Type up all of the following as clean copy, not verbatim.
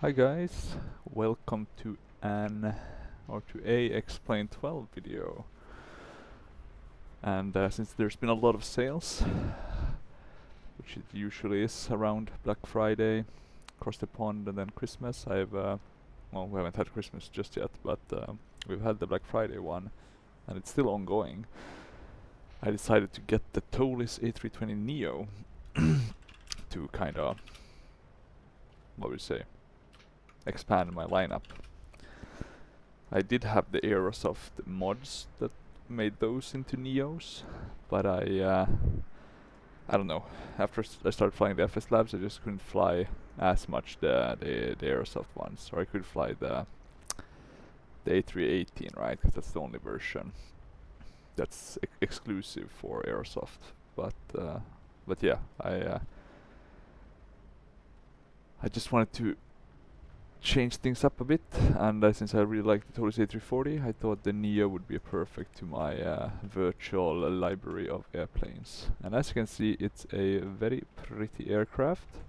Hi guys, welcome to a Explain 12 video. And since there's been a lot of sales, which it usually is around Black Friday, across the pond, and then Christmas, well, we haven't had Christmas just yet, but we've had the Black Friday one, and it's still ongoing. I decided to get the Toliss A320neo to kind of, what would you say, expand my lineup. I did have the Aerosoft mods that made those into Neos, but I don't know. After I started flying the FS Labs, I just couldn't fly as much the Aerosoft ones, or I could fly the A318, right? Because that's the only version that's exclusive for Aerosoft. But yeah, I just wanted to change things up a bit, and since I really like the Toliss A340, I thought the Neo would be perfect to my virtual library of airplanes. And as you can see, it's a very pretty aircraft.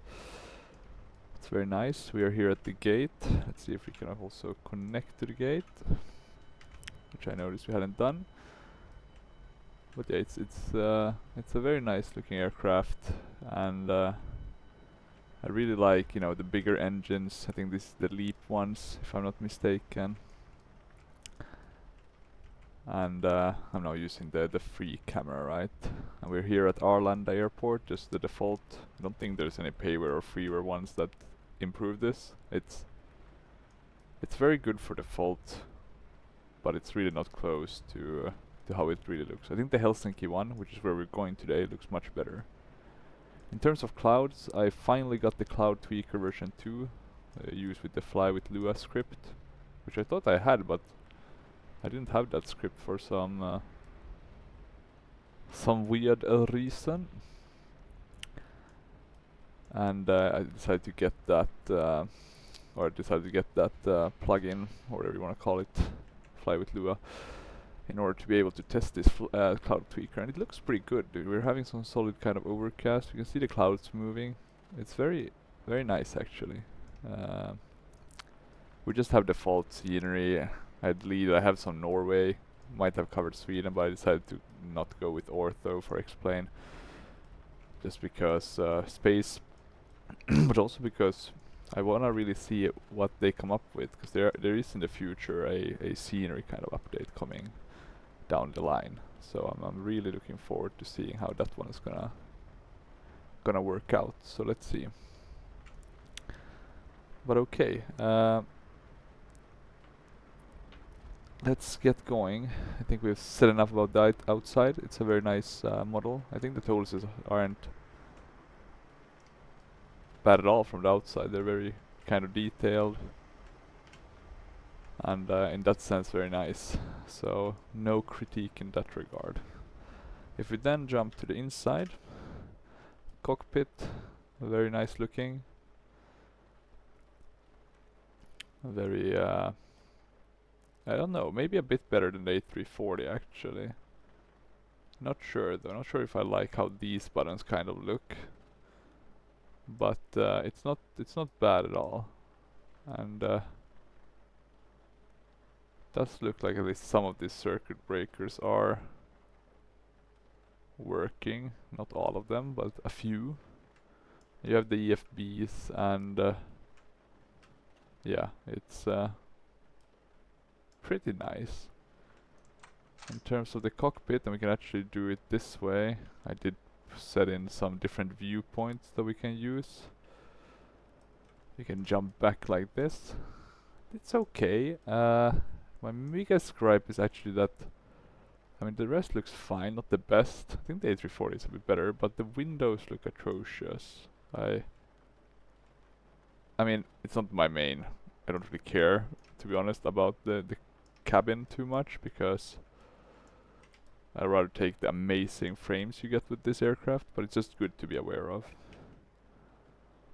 It's very nice. We are here at the gate. Let's see if we can also connect to the gate, which I noticed we hadn't done. But yeah, it's a very nice looking aircraft, and I really like, you know, the bigger engines. I think this is the Leap ones, if I'm not mistaken. And I'm now using the free camera, right? And we're here at Arlanda Airport, just the default. I don't think there's any payware or freeware ones that improve this. It's very good for default, but it's really not close to how it really looks. I think the Helsinki one, which is where we're going today, looks much better. In terms of clouds, I finally got the Cloud Tweaker version 2, used with the Fly with Lua script, which I thought I had, but I didn't have that script for some weird reason. And I decided to get that, plugin, or whatever you want to call it, Fly with Lua, in order to be able to test this Cloud Tweaker, and it looks pretty good. We're having some solid kind of overcast. You can see the clouds moving. It's very, very nice actually. We just have default scenery. I have some Norway. Might have covered Sweden, but I decided to not go with ortho for Explain, just because space, but also because I wanna really see what they come up with, because there is in the future a scenery kind of update coming down the line. So I'm really looking forward to seeing how that one is gonna work out. So let's see. But okay, let's get going. I think we've said enough about that outside. It's a very nice model. I think the Tollis's aren't bad at all from the outside. They're very kind of detailed, and in that sense very nice. So no critique in that regard. If we then jump to the inside, cockpit, very nice looking. Very I don't know, maybe a bit better than the A340 actually. Not sure though, not sure if I like how these buttons kind of look. But it's not bad at all. And does look like at least some of these circuit breakers are working. Not all of them, but a few. You have the EFBs, and yeah, it's pretty nice. In terms of the cockpit, and we can actually do it this way. I did set in some different viewpoints that we can use. You can jump back like this. It's okay. My biggest gripe is actually that, I mean, the rest looks fine, not the best. I think the A340 is a bit better, but the windows look atrocious. I mean, it's not my main. I don't really care, to be honest, about the cabin too much, because I'd rather take the amazing frames you get with this aircraft, but it's just good to be aware of.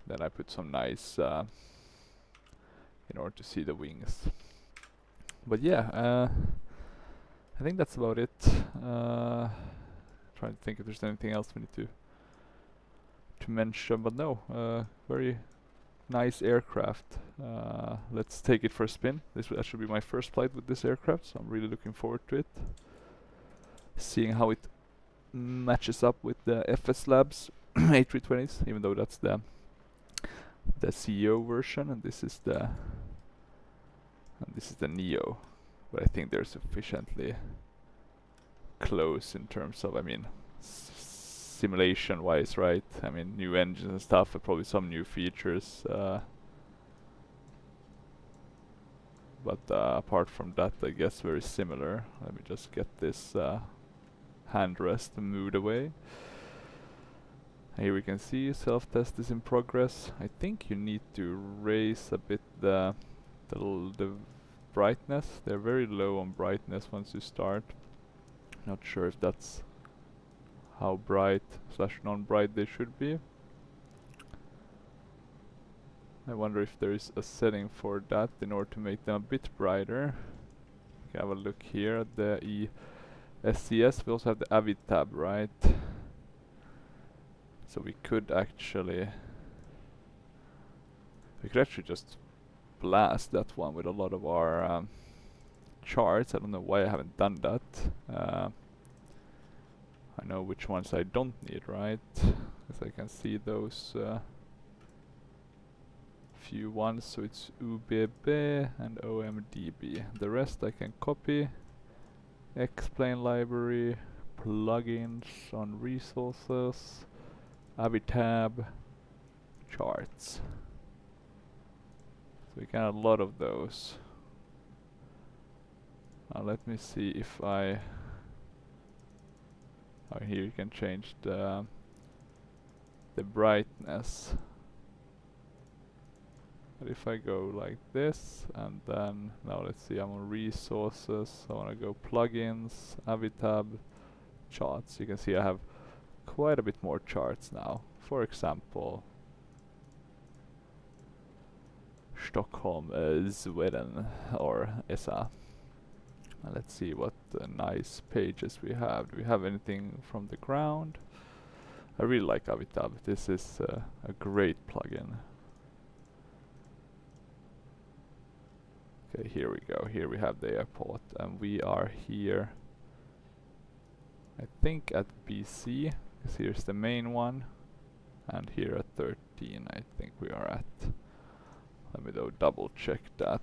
Then I put some nice in order to see the wings. But yeah, I think that's about it. Trying to think if there's anything else we need to mention, but no, very nice aircraft. Let's take it for a spin. That should be my first flight with this aircraft, so I'm really looking forward to it. Seeing how it matches up with the FS Labs A320s, even though that's the CEO version, and this is the Neo. But I think they're sufficiently close in terms of, I mean, simulation wise, right? I mean, new engines and stuff, and probably some new features. But apart from that, I guess very similar. Let me just get this handrest moved away. Here we can see self-test is in progress. I think you need to raise a bit the brightness. They're very low on brightness once you start. Not sure if that's how bright slash non-bright they should be. I wonder if there is a setting for that in order to make them a bit brighter. You can have a look here at the ESSA. We also have the Avid tab, right? So we could actually just blast that one with a lot of our charts. I don't know why I haven't done that. I know which ones I don't need, right? Because I can see those few ones. So it's UBB and OMDB. The rest I can copy. Explain library, plugins on resources, Avitab, charts. So we can have a lot of those. Let me see if I... Oh, here you can change the brightness. But if I go like this, and then now let's see, I'm on resources. I want to go plugins, Avitab, charts. You can see I have quite a bit more charts now. For example, Stockholm, Sweden, or ESSA. Let's see what nice pages we have. Do we have anything from the ground? I really like Avitab. This is a great plugin. Okay, here we go. Here we have the airport, and we are here, I think, at BC, because here's the main one, and here at 13 I think we are at. Let me though double check that.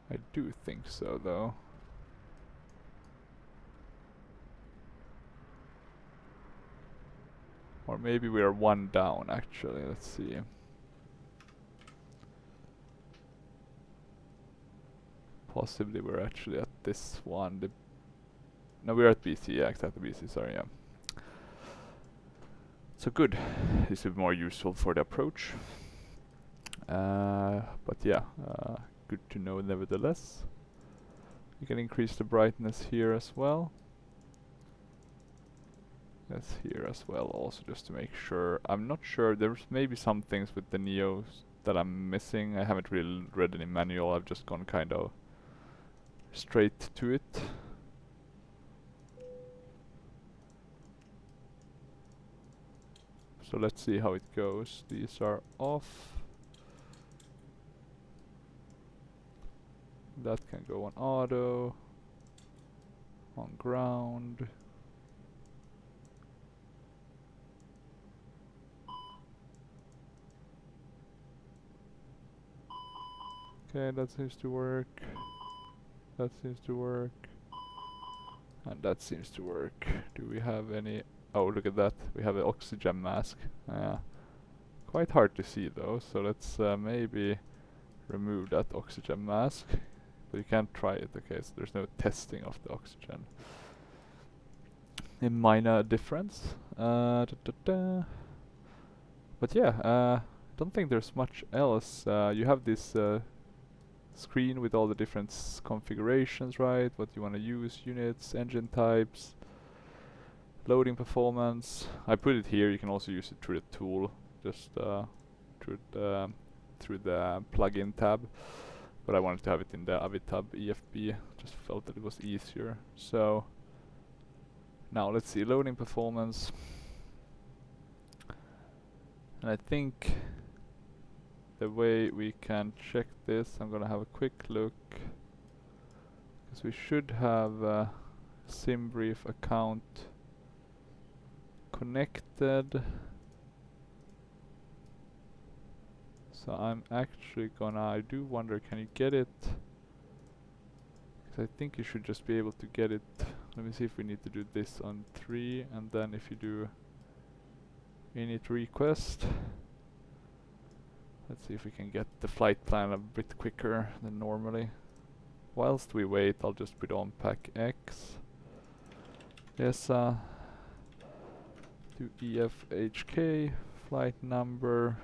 I do think so though. Or maybe we are one down actually, let's see. Possibly we're actually at this one. No, we're at BC, yeah, exactly BC, sorry, yeah. So good, this is more useful for the approach. But yeah, good to know nevertheless. You can increase the brightness here as well. Yes, here as well also, just to make sure. I'm not sure, there's maybe some things with the Neos that I'm missing. I haven't really read any manual, I've just gone kind of straight to it. So let's see how it goes. These are off. That can go on auto, on ground. Okay, that seems to work. That seems to work. And that seems to work. Do we have any... Oh, look at that. We have an oxygen mask. Quite hard to see though, so let's maybe remove that oxygen mask. But you can't try it, okay, so there's no testing of the oxygen. A minor difference. But yeah, don't think there's much else. You have this screen with all the different configurations, right? What you want to use, units, engine types, loading performance. I put it here, you can also use it through the tool, just through the plugin tab. But I wanted to have it in the Avitab EFB, just felt that it was easier. So now let's see, loading performance. And I think the way we can check this, I'm gonna have a quick look, because we should have a SimBrief account connected. So I'm actually gonna, I do wonder, can you get it? Because I think you should just be able to get it. Let me see if we need to do this on 3, and then if you do init request. Let's see if we can get the flight plan a bit quicker than normally. Whilst we wait, I'll just put on pack X. ESSA. Do EFHK. Flight number.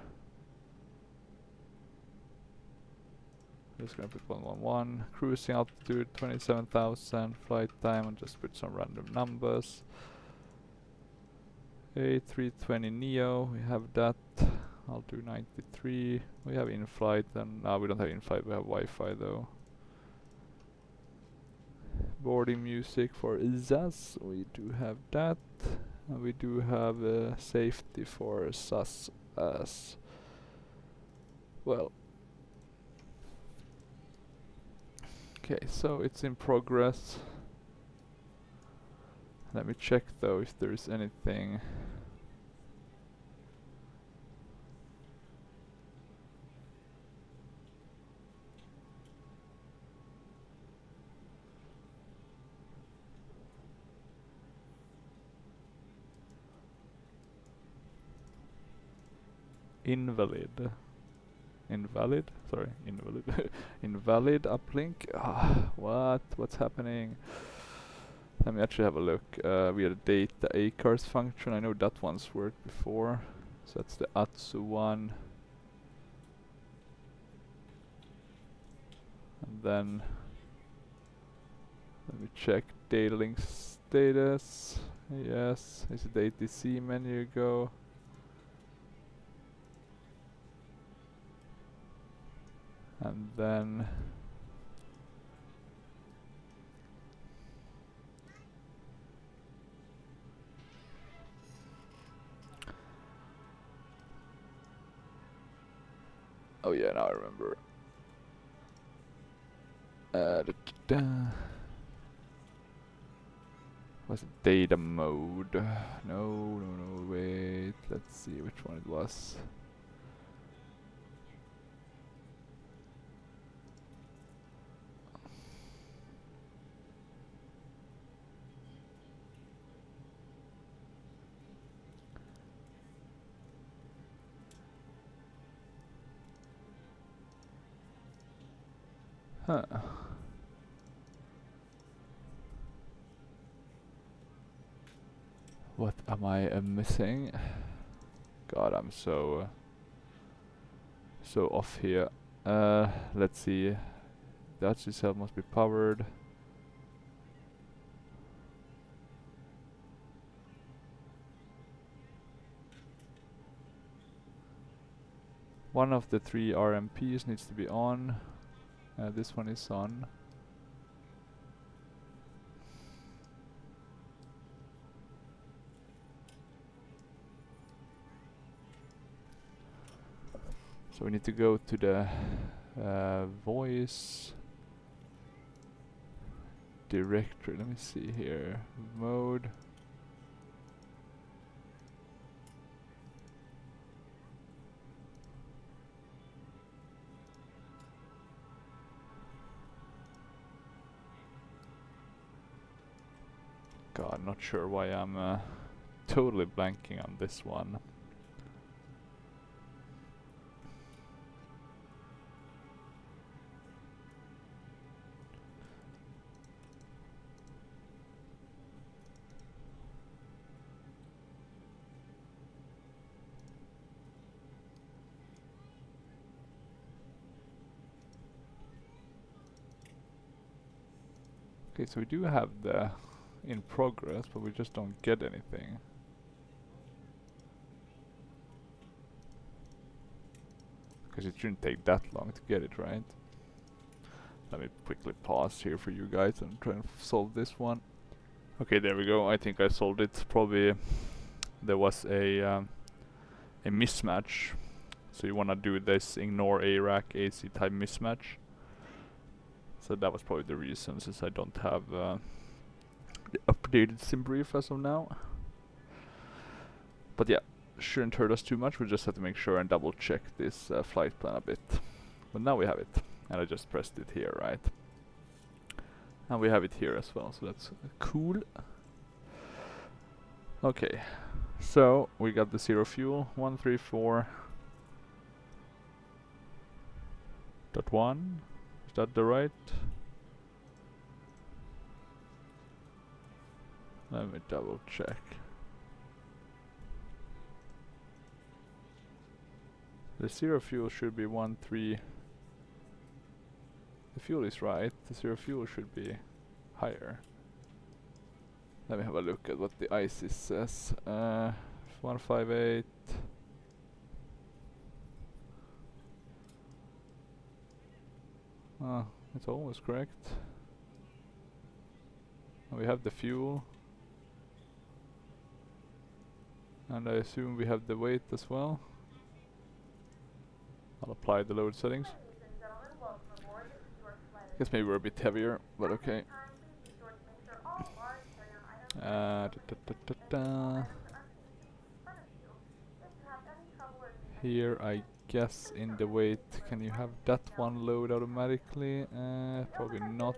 Just gonna put 111. Cruising altitude 27,000. Flight time, and just put some random numbers. A320neo, we have that. I'll do 93. We have in-flight, and no, we don't have in-flight, we have Wi-Fi though. Boarding music for ESSA, we do have that. And we do have safety for SAS as well. Okay, so it's in progress. Let me check though if there is anything. Invalid. Invalid? Sorry, invalid. Invalid uplink? Ah, what's happening? Let me actually have a look. We had a data acars function. I know that one's worked before. So that's the ATSU one. And then let me check data link status. Yes, is it the ATC menu go? And then oh yeah, now I remember. Was it data mode? No, wait. Let's see which one it was. Huh. What am I missing? God, I'm so off here. Let's see. The Archie cell must be powered. One of the 3 RMPs needs to be on. This one is on. So we need to go to the voice directory. Let me see here. Mode. God, not sure why I'm totally blanking on this one. Okay, so we do have the in progress, but we just don't get anything. Because it shouldn't take that long to get it, right? Let me quickly pause here for you guys and try and solve this one. Okay, there we go. I think I solved it. Probably there was a a mismatch. So you wanna do this ignore ARAC AC type mismatch. So that was probably the reason, since I don't have the updated sim brief as of now. But yeah, shouldn't hurt us too much. We just have to make sure and double check this flight plan a bit. But now we have it, and I just pressed it here, right? And we have it here as well, so that's cool. Okay, so we got the zero fuel, 134.1. Is that the right? Let me double check. The zero fuel should be 13. The fuel is right, the zero fuel should be higher. Let me have a look at what the ISIS says. 158. It's almost correct. And we have the fuel. And I assume we have the weight as well. I'll apply the load settings. Guess maybe we're a bit heavier, but okay. Here I guess in the weight, can you have that one load automatically? Probably not.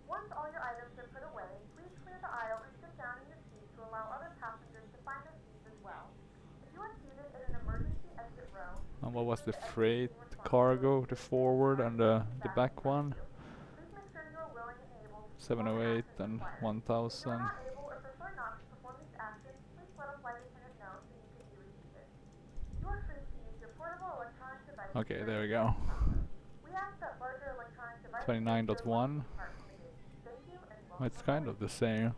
Once all your items are put away, please clear the aisle and sit down in your seat to allow other passengers to find their seats as well. If you are seated in an emergency exit row... And what was the freight cargo, the forward and the back one? 708 and 1000. Okay, there we go. 29.1. It's kind of the same.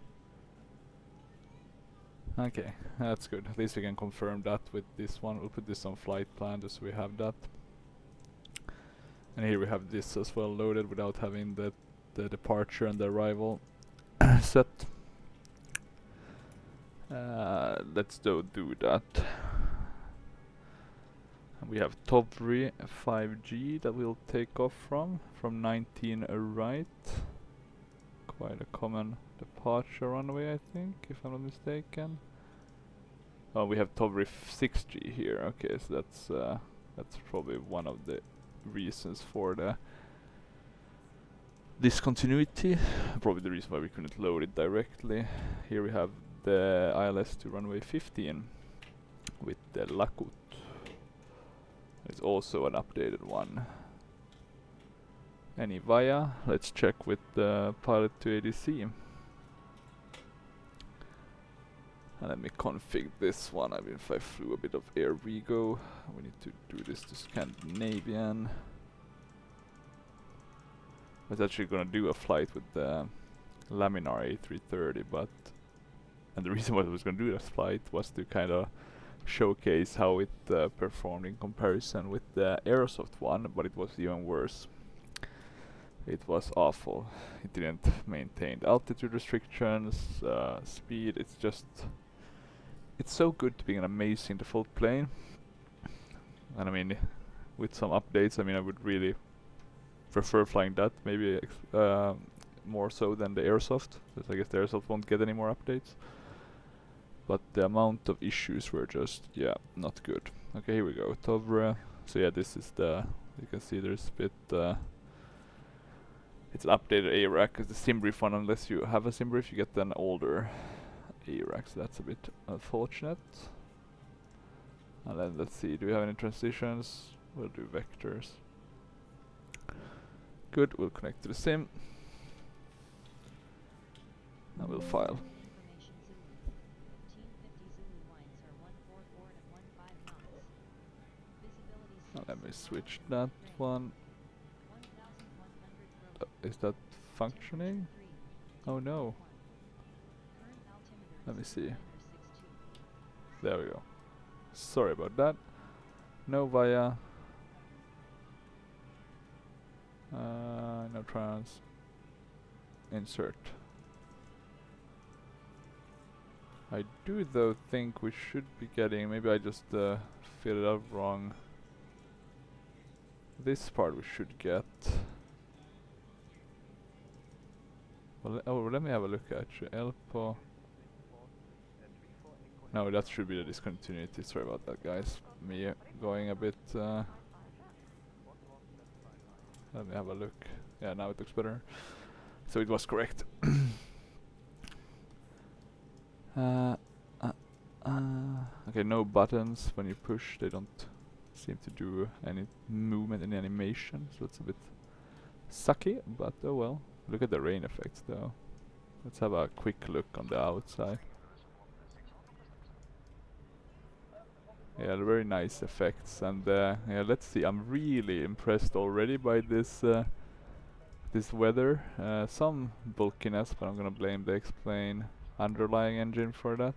Okay, that's good. At least we can confirm that with this one. We'll put this on flight plan just so we have that. And here we have this as well loaded without having the departure and the arrival set. Let's do that. And we have Tovri 5G that we'll take off from 19 right. Quite a common departure runway, I think, if I'm not mistaken. Oh, we have Tovri 6G here. Okay, so that's probably one of the reasons for the discontinuity. Probably the reason why we couldn't load it directly. Here we have the ILS to runway 15 with the Lakut. It's also an updated one. Any via? Let's check with the pilot to ADC. And let me config this one. I mean, if I flew a bit of Air Vigo, we need to do this to Scandinavian. I was actually gonna do a flight with the Laminar A330, and the reason why I was gonna do this flight was to kind of showcase how it performed in comparison with the Aerosoft one, but it was even worse. It was awful. It didn't maintain the altitude restrictions, speed. It's so good to be an amazing default plane. And I mean, with some updates, I mean, I would really prefer flying that, maybe more so than the Airsoft, because I guess the Airsoft won't get any more updates. But the amount of issues were just, yeah, not good. Okay, here we go, Tovre. So yeah, this is you can see there's a bit, it's an updated ARAC, because the SimBrief one, unless you have a SimBrief, you get an older ARAC, so that's a bit unfortunate. And then let's see, do we have any transitions? We'll do vectors. Good, we'll connect to the sim. And we'll file. Now let me switch that one. Is that functioning? Oh no. Let me see. There we go. Sorry about that. No via. No trans. Insert. I do though think we should be getting, maybe I just filled it up wrong. This part we should get. Well, let me have a look actually. Elpo. No, that should be the discontinuity. Sorry about that, guys. Me going a bit. Let me have a look. Yeah, now it looks better. So it was correct. Okay, no buttons when you push. They don't seem to do any movement in animation, so it's a bit sucky, but oh well. Look at the rain effects though. Let's have a quick look on the outside. Yeah, very nice effects, and yeah, let's see. I'm really impressed already by this this weather. Some bulkiness, but I'm gonna blame the explain underlying engine for that.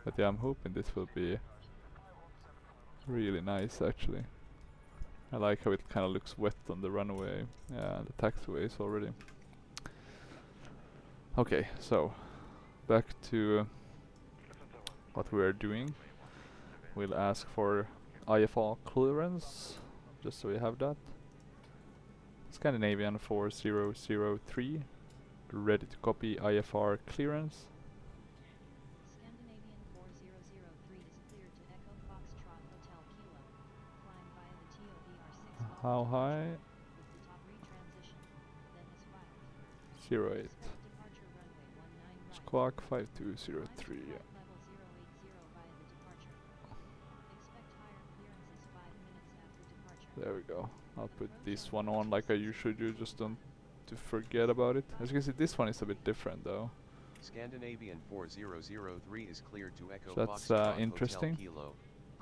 But yeah, I'm hoping this will be really nice actually. I like how it kind of looks wet on the runway, the taxiways already. Okay, so back to what we are doing. We'll ask for IFR clearance, just so we have that. Scandinavian 4003, ready to copy IFR clearance. Scandinavian 4003 is cleared to Echo Foxtrot Hotel Kilo. Climb via the TOBR 6 How high? with the top retransition, then is filed. 08. Expect departure runway 19 right. Squawk 5203. Level 080 via the departure. Expect higher clearances 5 minutes after departure. There we go. I'll put this one on like I usually do, just don't to forget about it. As you can see, this one is a bit different though. Scandinavian 4003 is cleared to Echo So that's Foxtrot interesting. Hotel Kilo.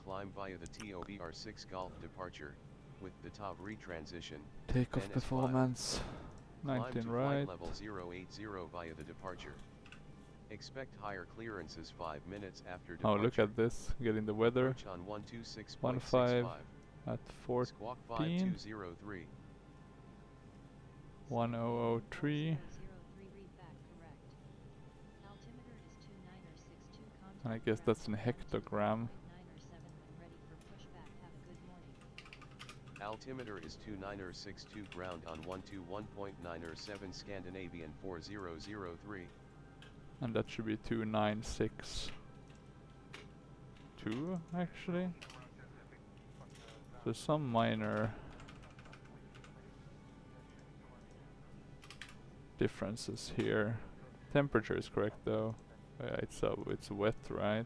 Climb via the TOBR 6 Golf departure, with the top retransition. Takeoff then is performance. Climb 19 to right. flight level 080 via the departure. Expect higher clearances 5 minutes after departure. Oh, look at this. Getting the weather. Approach on 126.65. at 14. Squawk 5203. 1003. 4003 read back correct. Altimeter is 2962. And I guess that's an hectogram. 907 when ready for pushback. Have a good morning. Altimeter is 2962. Ground on 121.907. Scandinavian 4003. And that should be 2962 actually. So some minor differences here. Temperature is correct though. Yeah, it's wet, right?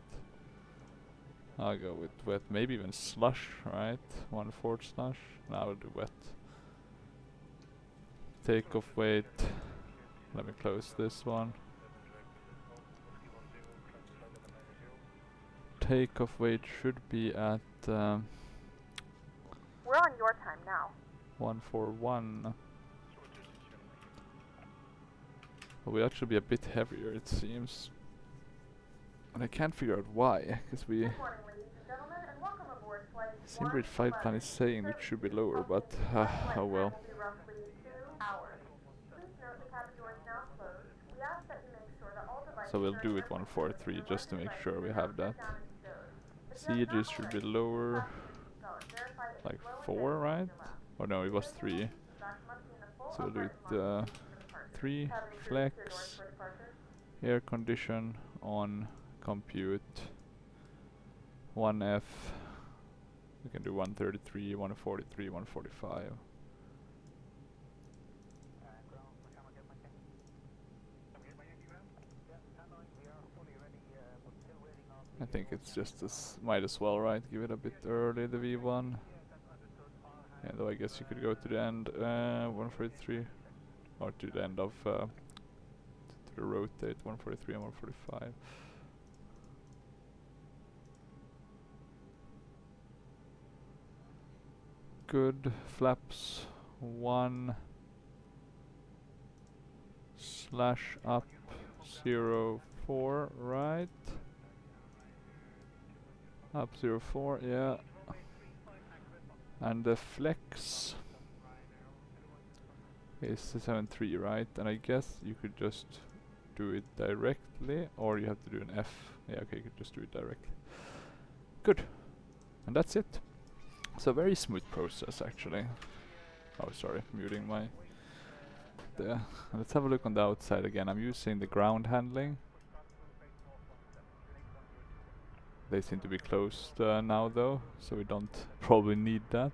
I'll go with wet, maybe even slush, right? 1/4 slush. No, I'll do wet. Takeoff weight. Let me close this one. Takeoff weight should be at We're on your time now. 141. But we actually be a bit heavier, it seems. And I can't figure out why, because we... Good morning, ladies and gentlemen, and welcome aboard flight Simbright flight plan is saying it should be lower, but oh well. will be roughly 2 hours. Please note the cabin door is now closed. We ask that you make sure that all devices So we'll are do it encrypted 143 and just to make sure we have that. down and stowed. If you have CAGs not should be already, lower, please verify that like it's low and 4, then right? your lap. Or no, it was 3. Back must be in the full So we'll do upright it line for departure. 3, Cabin crew, clear doors flex, for departure. air condition, on, compute, 1F. We can do 133, 143, 145. I think it's just as might as well, right? Give it a bit early, the V1. Yeah, though I guess you could go to the end, 143, or to the end of to the rotate, 143 and 145. Good. Flaps 1 slash up 04, right? Up 04, yeah. And the flex is the 73, right? And I guess you could just do it directly, or you have to do an F. Yeah, okay, you could just do it directly. Good. And that's it. So very smooth process actually. Oh, sorry, muting my... There. Let's have a look on the outside again. I'm using the ground handling. They seem to be closed now though, so we don't probably need that.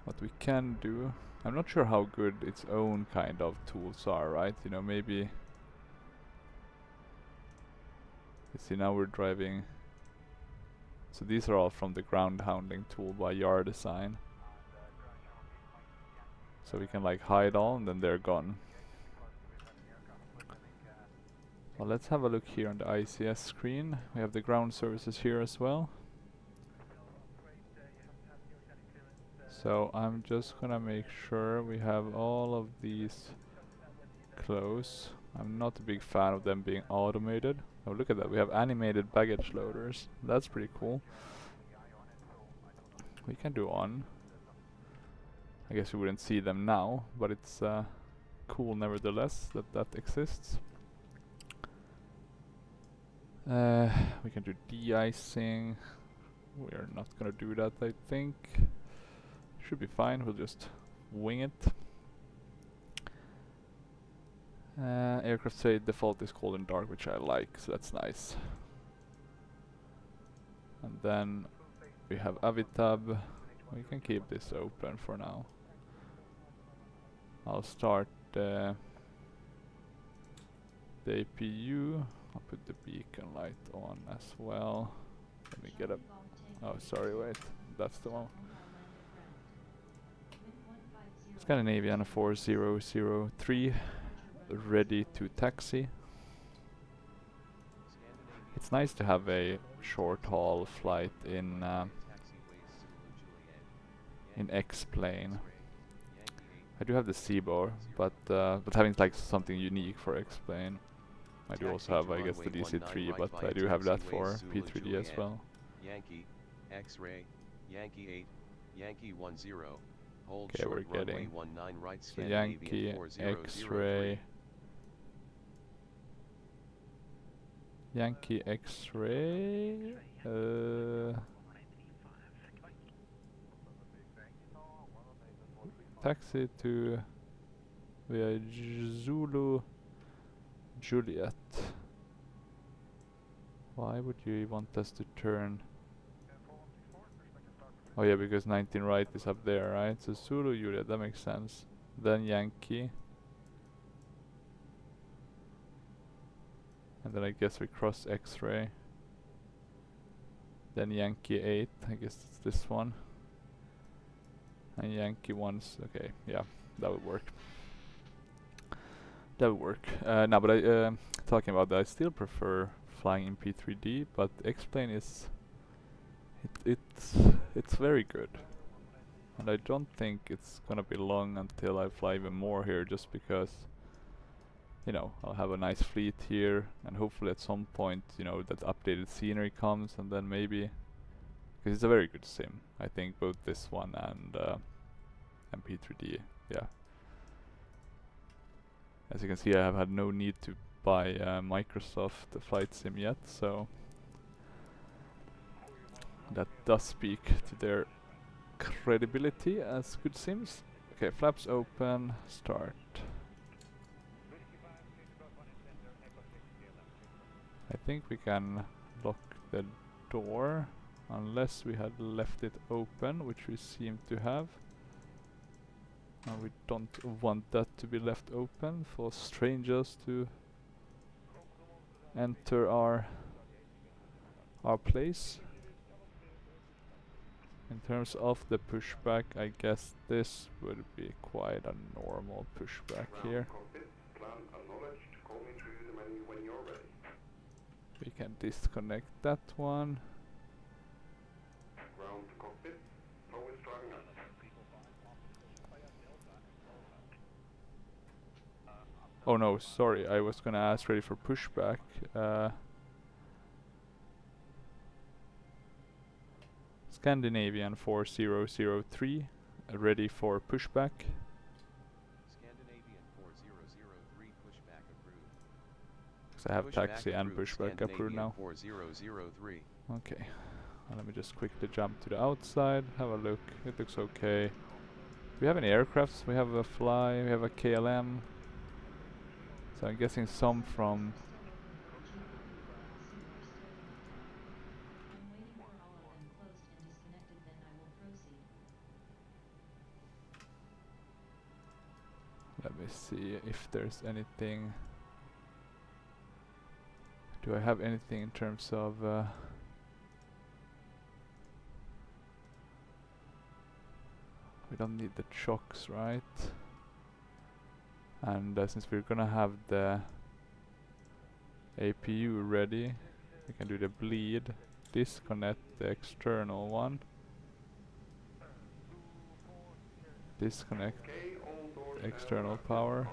What we can do, I'm not sure how good its own kind of tools are, right? You know, maybe... You see, now we're driving... So these are all from the ground handling tool by Yard Design. So we can like hide all and then they're gone. Well, let's have a look here on the ICS screen. We have the ground services here as well. So I'm just gonna make sure we have all of these close. I'm not a big fan of them being automated. Oh, look at that, we have animated baggage loaders. That's pretty cool. We can do on. I guess we wouldn't see them now, but it's cool nevertheless that that exists. We can do de-icing. We're not gonna do that, I think. Should be fine, we'll just wing it. Aircraft say default is cold and dark, which I like, so that's nice. And then we have Avitab. We can keep this open for now. I'll start the APU. I'll put the beacon light on as well. Let me get a... Oh, sorry, wait. That's the one. Scandinavian 4003, ready to taxi. It's nice to have a short-haul flight in X-plane. I do have the Seaboard, but having like something unique for X-plane. I do also have, I guess, the DC-3, but I do have that for P3D as well. Yankee, X-ray, Yankee 8, Yankee 10, hold Okay, short we're getting runway 19 right, so Scandinavian Yankee, 4003. X-ray, Yankee X-ray, taxi to via Zulu Juliet. Why would you want us to turn? Oh yeah, because 19 right is up there, right? So Zulu Juliet, that makes sense. Then Yankee. And then I guess we cross X-ray. Then Yankee 8, I guess it's this one. And Yankee 1's, okay, yeah, that would work. That would work. No, but I, talking about that, I still prefer flying in P3D, but X-plane is, it's very good. And I don't think it's gonna be long until I fly even more here, just because, you know, I'll have a nice fleet here, and hopefully at some point, you know, that updated scenery comes, and then maybe, because it's a very good sim, I think both this one and P3D, yeah. As you can see, I have had no need to buy Microsoft flight sim yet, so that does speak to their credibility as good sims. Okay, flaps open, start. I think we can lock the door unless we had left it open, which we seem to have. And we don't want that to be left open for strangers to enter our place. In terms of the pushback, I guess this would be quite a normal pushback here. We can disconnect that one. Oh no, sorry, I was gonna ask ready for pushback. Scandinavian 4003, ready for pushback. Scandinavian 4003, 'cause I have Pushback taxi and approved, pushback approved Scandinavian now. 4003. Okay, let me just quickly jump to the outside, have a look. It looks okay. Do we have any aircrafts? We have a fly, we have a KLM. So I'm guessing some from... I'm waiting for all of them closed and disconnected, then I will proceed. Let me see if there's anything... Do I have anything in terms of... we don't need the chocks, right? And since we're gonna have the APU ready, we can do the bleed, disconnect the external one, disconnect the external power.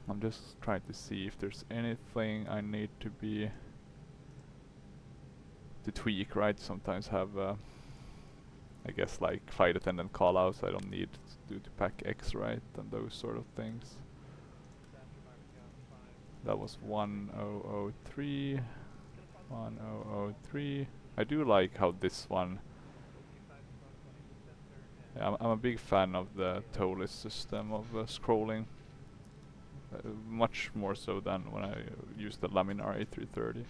I'm just trying to see if there's anything I need to tweak, right? Sometimes have I guess like flight attendant callouts I don't need to pack X, right? And those sort of things. That was 1003. 1003. I do like how this one... Yeah, I'm a big fan of the Toliss system of scrolling. Much more so than when I used the Laminar A330.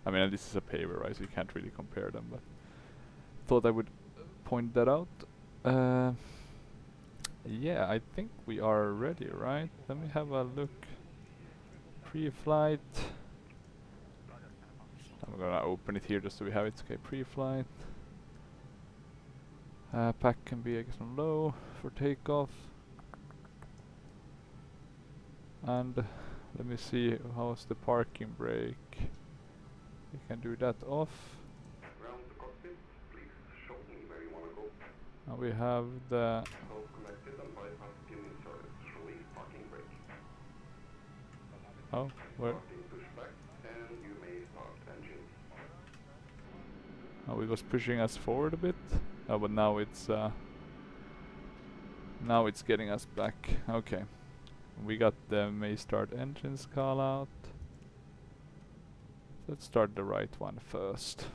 I mean, this is a paver, right? So you can't really compare them, but thought I would point that out. Yeah, I think we are ready, right? Let me have a look. Pre-flight. I'm gonna open it here just so we have it. Okay, pre-flight. Pack can be, I guess, on low for takeoff. And let me see how's the parking brake. We can do that off. And we have the... Oh, where? Oh, it was pushing us forward a bit. Oh, but now it's getting us back. Okay. We got the may start engines call out. Let's start the right one first.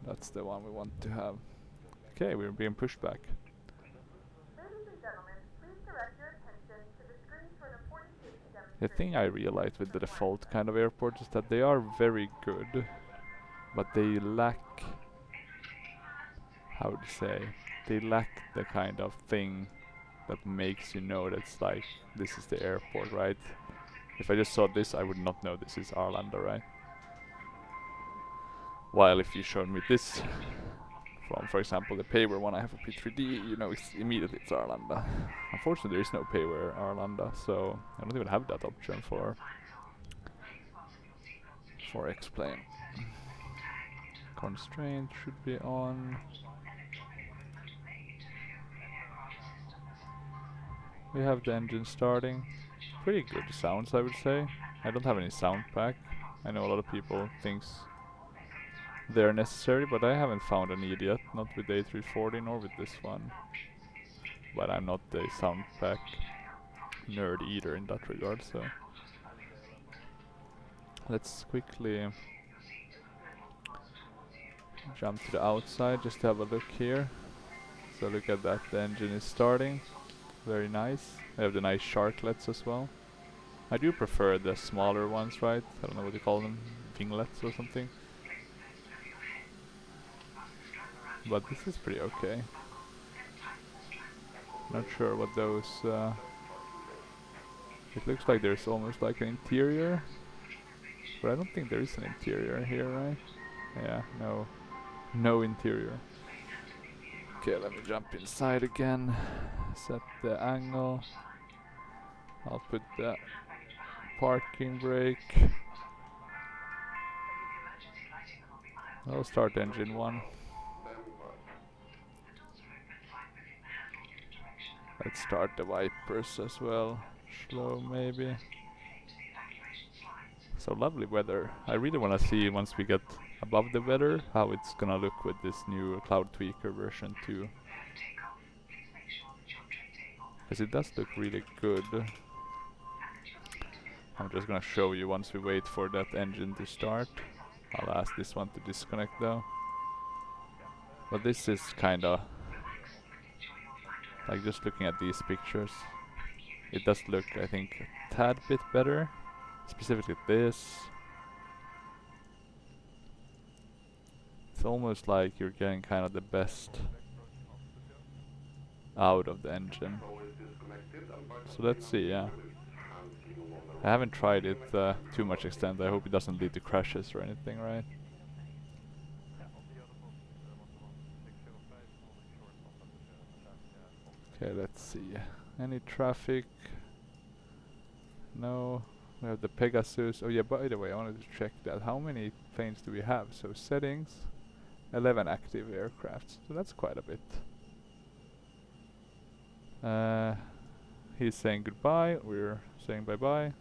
That's the one we want to have. Okay, we're being pushed back. Ladies and gentlemen, please direct your attention to the screen for an important safety The demonstration. thing I realized with the default kind of airports is that they are very good, but they lack, how to say, they lack the kind of thing that makes you know that it's like, this is the airport, right? If I just saw this, I would not know this is Arlanda, right? While if you showed me this from, for example, the paver one I have for P3D, you know immediately it's Arlanda. Unfortunately, there is no paver Arlanda, so I don't even have that option for X-Plane. Constraint should be on. We have the engine starting. Pretty good sounds, I would say. I don't have any sound pack. I know a lot of people thinks they're necessary, but I haven't found a need yet. Not with the A340 nor with this one. But I'm not a sound pack nerd either in that regard, so let's quickly jump to the outside just to have a look here. So look at that, the engine is starting. Very nice. We have the nice sharklets as well. I do prefer the smaller ones, right? I don't know what you call them, winglets or something. But this is pretty okay. Not sure what those... it looks like there's almost like an interior. But I don't think there is an interior here, right? Yeah, no interior. Okay, let me jump inside again. Set the angle. I'll put the parking brake. I'll start engine 1. Let's start the wipers as well. Slow maybe. So lovely weather. I really want to see once we get above the weather how it's gonna look with this new Cloud Tweaker version 2. Because it does look really good. I'm just gonna show you once we wait for that engine to start. I'll ask this one to disconnect though. But this is kinda like, just looking at these pictures, it does look, I think, a tad bit better. Specifically this. It's almost like you're getting kind of the best out of the engine. So let's see, yeah. I haven't tried it too much extent. I hope it doesn't lead to crashes or anything, right? Okay, let's see. Any traffic? No. We have the Pegasus. Oh yeah, by the way, I wanted to check that. How many planes do we have? So settings, 11 active aircrafts. So that's quite a bit. He's saying goodbye. We're saying bye-bye.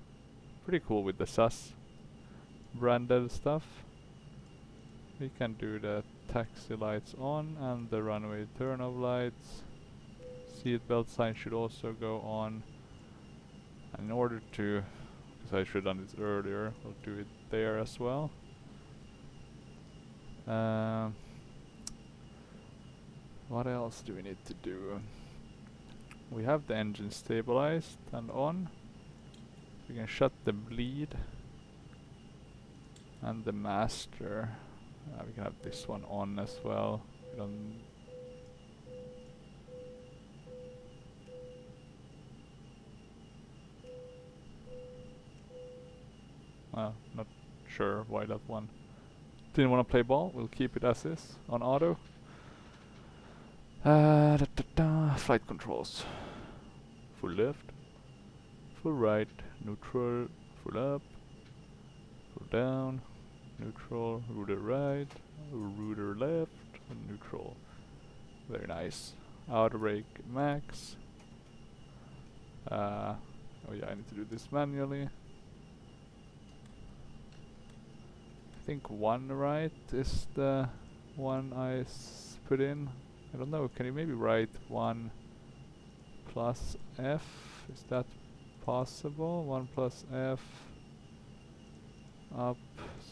Pretty cool with the SAS branded stuff. We can do the taxi lights on and the runway turn-off lights. Seatbelt sign should also go on. And in order to, because I should have done this earlier, we'll do it there as well. What else do we need to do? We have the engine stabilized and on. We can shut the bleed and the master. We can have this one on as well. We don't. Not sure why that one didn't want to play ball. We'll keep it as is on auto. Flight controls. Full left, full right, neutral, full up, full down, neutral, rudder right, rudder left, and neutral. Very nice. Outer brake max. Oh yeah, I need to do this manually. I think one right is the one I put in. I don't know, can you maybe write 1 plus F? Is that possible? 1 plus F up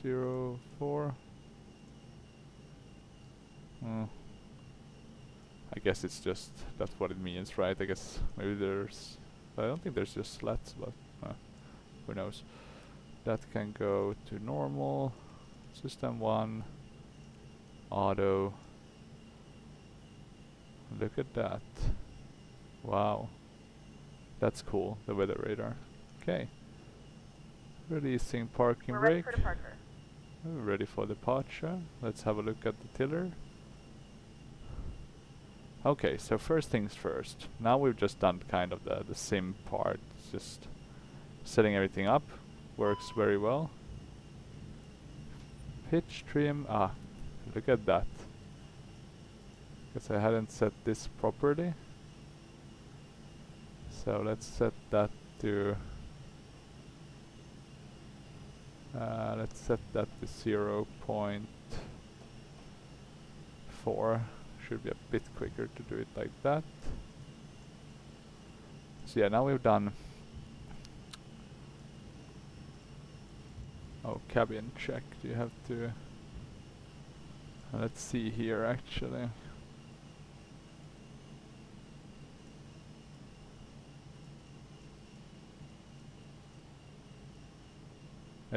0, 4. I guess it's just, that's what it means, right? I guess maybe there's, I don't think there's just slats, but who knows. That can go to normal, system 1, auto. Look at that. Wow. That's cool, the weather radar. Okay. Releasing parking We're brake. ready for departure. We're ready for departure. Let's have a look at the tiller. Okay, so first things first. Now we've just done kind of the sim part. It's just setting everything up. Works very well. Pitch trim. Look at that. Guess I hadn't set this properly. So let's set that to 0.4. Should be a bit quicker to do it like that. So yeah, now we've done. Oh, cabin check. Do you have to? Let's see here actually.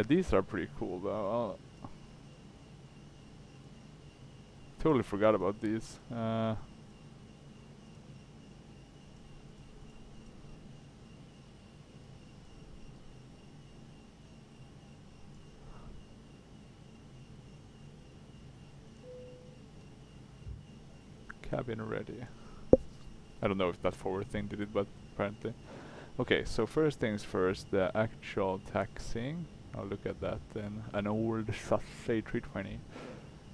These are pretty cool though. Totally forgot about these. Cabin ready. I don't know if that forward thing did it, but apparently. Okay, so first things first, the actual taxiing. I'll look at that then. An old SAS A320.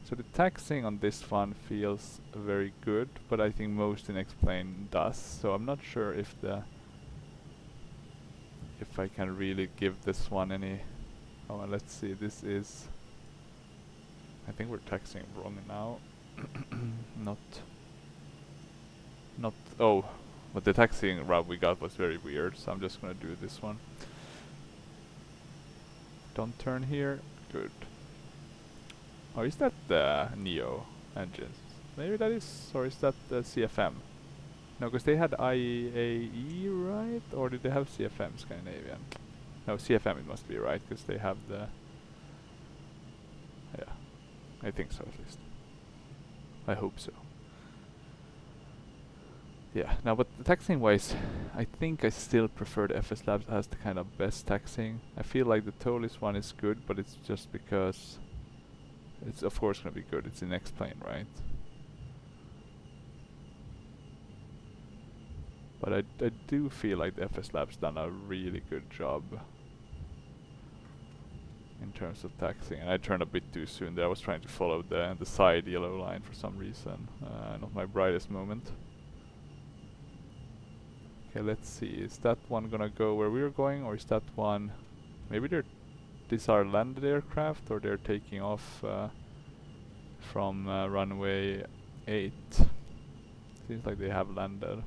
So the taxiing on this one feels very good, but I think most in X-Plane does. So I'm not sure if I can really give this one any. Oh, let's see. This is. I think we're taxiing wrong now. Not. Oh, But the taxiing route we got was very weird, so I'm just gonna do this one. Don't turn here. Good. Or is that the Neo engines? Maybe that is, or is that the CFM? No, because they had IAE, right? Or did they have CFM Scandinavian? No, CFM it must be, right? Because they have the... Yeah, I think so at least. I hope so. Yeah, now but the taxing wise, I think I still prefer the FS Labs as the kind of best taxing. I feel like the Toliss one is good, but it's just because it's of course gonna be good. It's in X-plane, right? But I do feel like the FS Labs done a really good job in terms of taxing. And I turned a bit too soon there. I was trying to follow the side yellow line for some reason. Not my brightest moment. Okay, let's see. Is that one gonna go where we're going, or is that one... Maybe these are landed aircraft, or they're taking off from runway 8. Seems like they have landed.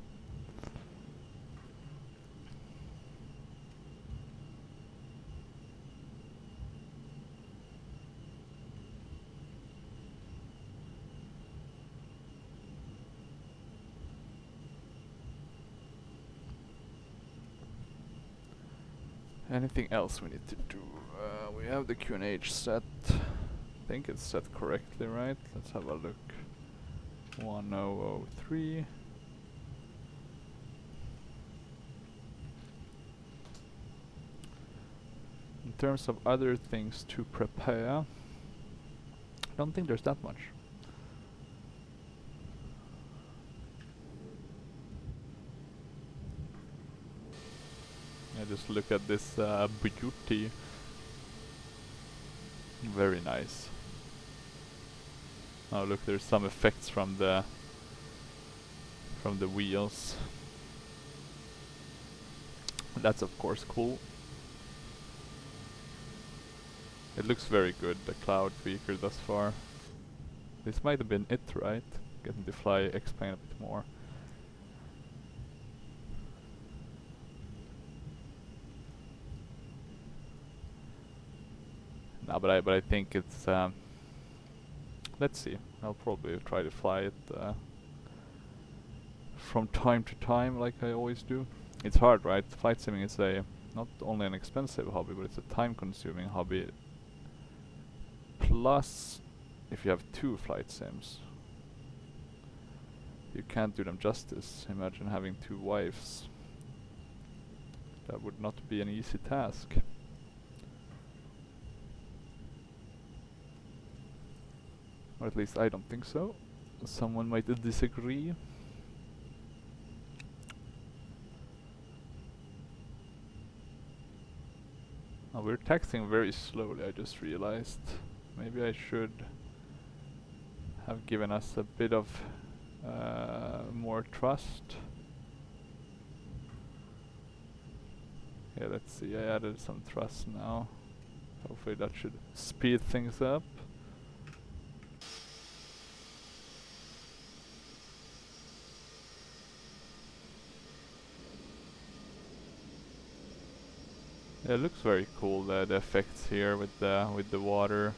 Anything else we need to do? We have the QNH set. I think it's set correctly, right? Let's have a look. 1003. In terms of other things to prepare, I don't think there's that much. I just look at this beauty. Very nice. Oh look, there's some effects from the wheels. That's of course cool. It looks very good, the cloud tweaker thus far. This might have been it, right? Getting to fly X-plane a bit more. No, but I think it's let's see. I'll probably try to fly it from time to time, like I always do. It's hard, right? Flight simming is not only an expensive hobby, but it's a time-consuming hobby. Plus, if you have 2 flight sims, you can't do them justice. Imagine having 2 wives. That would not be an easy task. Or at least I don't think so. Someone might disagree. Oh, we're taxing very slowly, I just realized. Maybe I should have given us a bit of more trust. Yeah, let's see, I added some thrust now. Hopefully that should speed things up. Yeah, it looks very cool, the effects here with the water.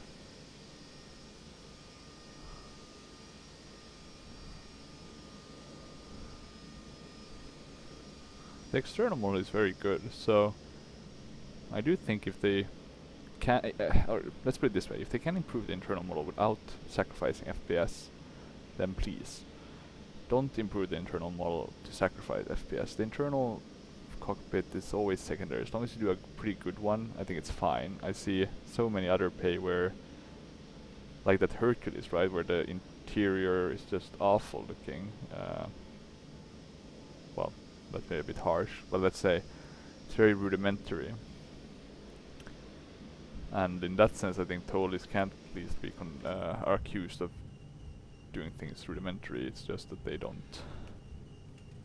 The external model is very good, so I do think if they can, or let's put it this way, if they can improve the internal model without sacrificing FPS, then please don't improve the internal model to sacrifice FPS. The internal cockpit is always secondary. As long as you do a pretty good one, I think it's fine. I see so many other pay where, like that Hercules, right, where the interior is just awful looking. Well, that's maybe a bit harsh, but let's say it's very rudimentary. And in that sense, I think Toliss can't at least be are accused of doing things rudimentary. It's just that they don't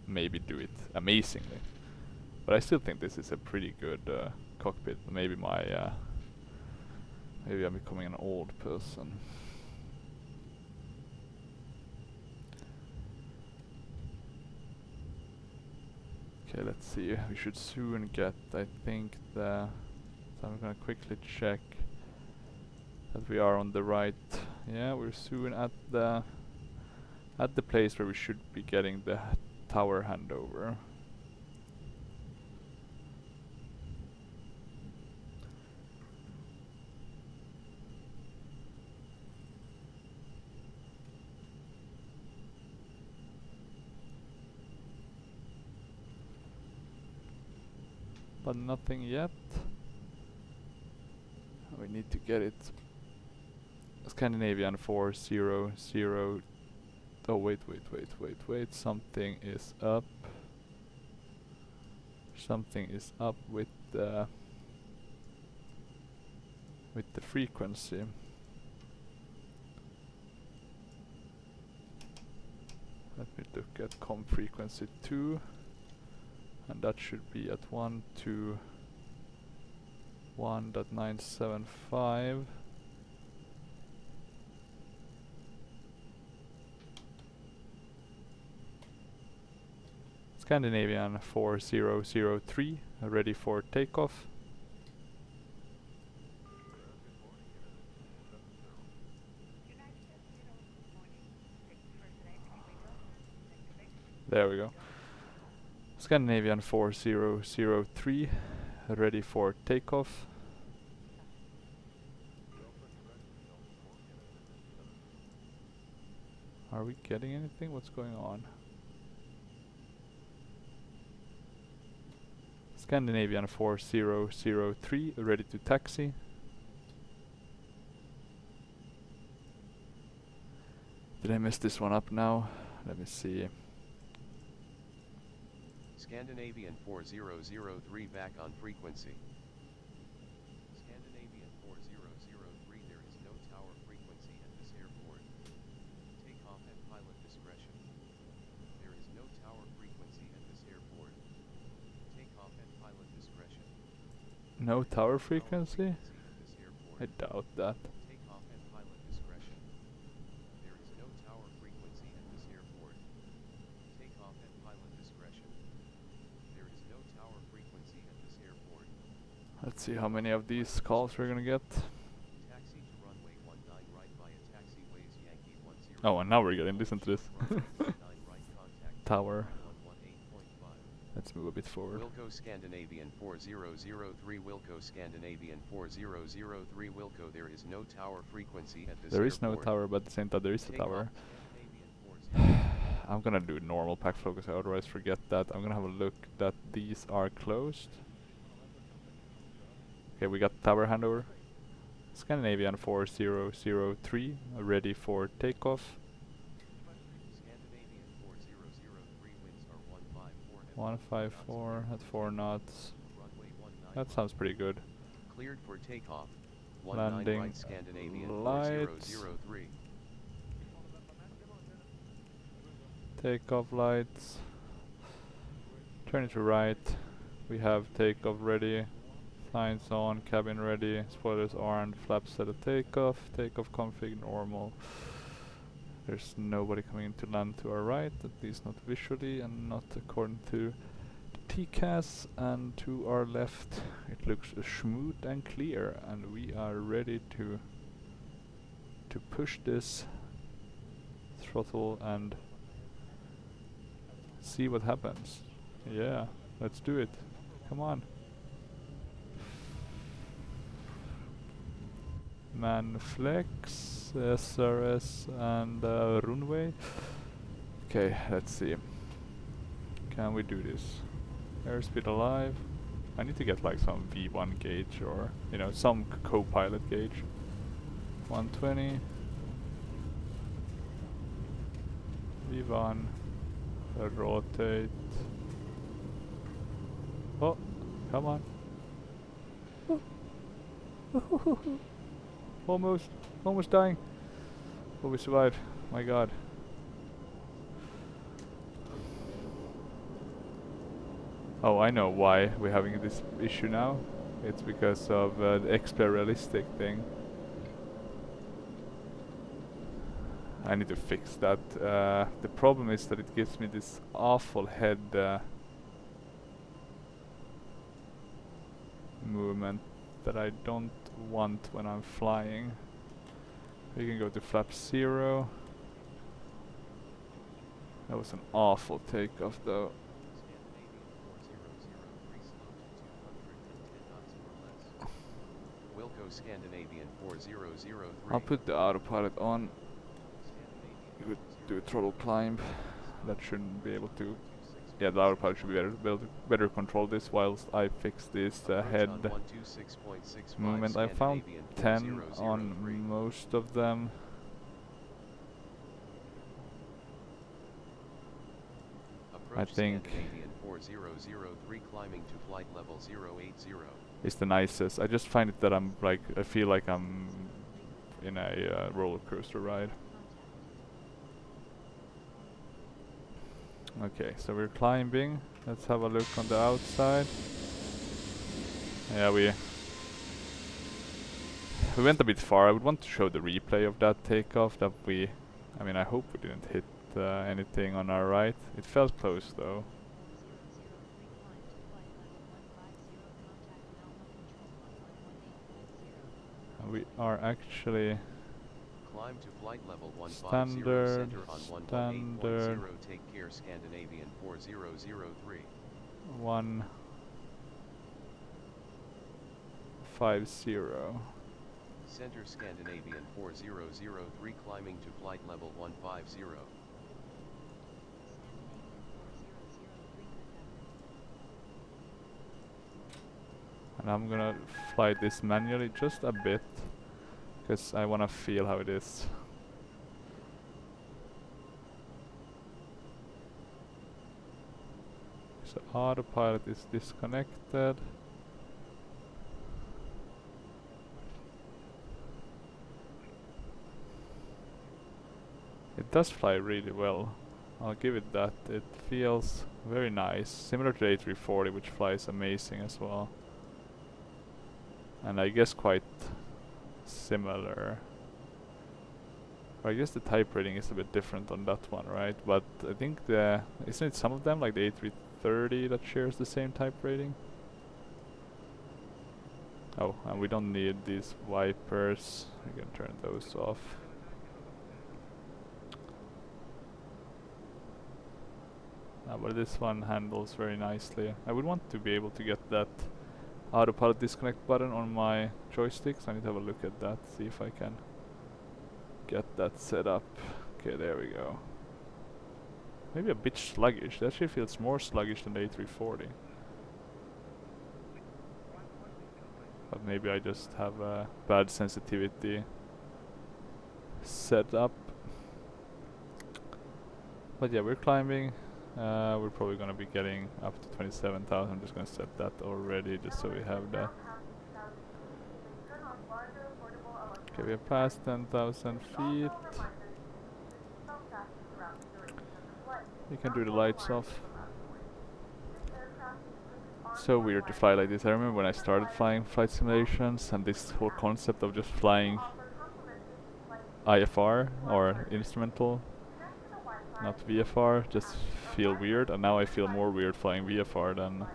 maybe do it amazingly. But I still think this is a pretty good cockpit. Maybe maybe I'm becoming an old person. Okay, let's see. We should soon get, I think, the... So I'm gonna quickly check that we are on the right... Yeah, we're soon at the place where we should be getting the tower handover. But nothing yet. We need to get it. Scandinavian 400. Oh wait. Something is up. Something is up with the frequency. Let me look at com frequency 2. And that should be at 121.975. Scandinavian 4003, ready for takeoff. There we go. Scandinavian 4003, ready for takeoff. Are we getting anything? What's going on? Scandinavian 4003, ready to taxi. Did I mess this one up now? Let me see. Scandinavian 4003 back on frequency. Scandinavian 4003, there is no tower frequency at this airport. Takeoff at pilot discretion. There is no tower frequency at this airport. Takeoff at pilot discretion. No tower frequency? At this airport. I doubt that. Takeoff at pilot discretion. There is no tower frequency at this airport. Takeoff at pilot discretion. There is no tower frequency at this airport. Let's see how many of these calls we're gonna get. Taxi to runway 19 right via taxiways Yankee 10. Oh, and now we're getting, listen to this. Runway 19 right contact Tower. 118.5. Let's move a bit forward. Wilco Scandinavian 4003 Wilco Scandinavian 4003 Wilco, there is no tower frequency at this There is no airport. tower, but at the same time there is a Takeoff tower. Scandinavian 40. I'm gonna do normal pack focus, I otherwise forget that. I'm gonna have a look that these are closed. Okay, we got tower handover. Scandinavian 4003, ready for takeoff. Scandinavian 4003 winds are 154 154 at 4 knots. runway 19. That sounds pretty good. Cleared for takeoff. 19 Landing right Scandinavian lights. 4003. Takeoff lights. Turn it to right. We have takeoff ready. Signs on, cabin ready, spoilers armed, flaps set at takeoff, takeoff config normal. There's nobody coming in to land to our right, at least not visually and not according to the TCAS, and to our left it looks smooth and clear, and we are ready to push this throttle and see what happens. Yeah, let's do it. Come on. Manflex, SRS and runway. Okay, let's see. Can we do this? Airspeed alive. I need to get like some V1 gauge or, you know, some co-pilot gauge. 120. V1. Rotate. Oh, come on. Almost dying. But we survived. My god. Oh, I know why we're having this issue now. It's because of the extra realistic thing. I need to fix that. The problem is that it gives me this awful head movement that I don't want when I'm flying. We can go to flap 0. That was an awful takeoff though. Scandinavian 4003 or less. Wilco Scandinavian 4003. I'll put the autopilot on. You could do a throttle climb. That shouldn't be able to. Yeah, the autopilot should be better control this whilst I fix this head movement. I found 10 on most of them. I think Scandinavian 4003 climbing to flight level 080. It's the nicest. I just find it that I'm like, I feel like I'm in a roller coaster ride. Okay, so we're climbing. Let's have a look on the outside. Yeah, we went a bit far. I would want to show the replay of that takeoff that we, I mean, I hope we didn't hit anything on our right. It felt close though. We are actually climb to flight level 150, standard, center on 18.0, take care Scandinavian 4003. 150. Center Scandinavian 4003 climbing to flight level 150. And I'm gonna fly this manually just a bit, because I wanna feel how it is. So autopilot is disconnected. It does fly really well. I'll give it that. It feels very nice, similar to the A340, which flies amazing as well. And I guess quite similar. I guess the type rating is a bit different on that one, right? But I think isn't it some of them, like the A330, that shares the same type rating? Oh, and we don't need these wipers. We can turn those off. But this one handles very nicely. I would want to be able to get that autopilot disconnect button on my joystick, so I need to have a look at that, see if I can get that set up. Okay, there we go. Maybe a bit sluggish. That actually feels more sluggish than the A340. But maybe I just have a bad sensitivity set up. But yeah, we're climbing. We're probably gonna be getting up to 27,000. I'm just gonna set that already, just so we have that. Okay, we have passed 10,000 feet. You can do the lights off. So weird to fly like this. I remember when I started flying flight simulations, and this whole concept of just flying IFR or instrumental, not VFR, just feel weird, and now I feel more weird flying VFR than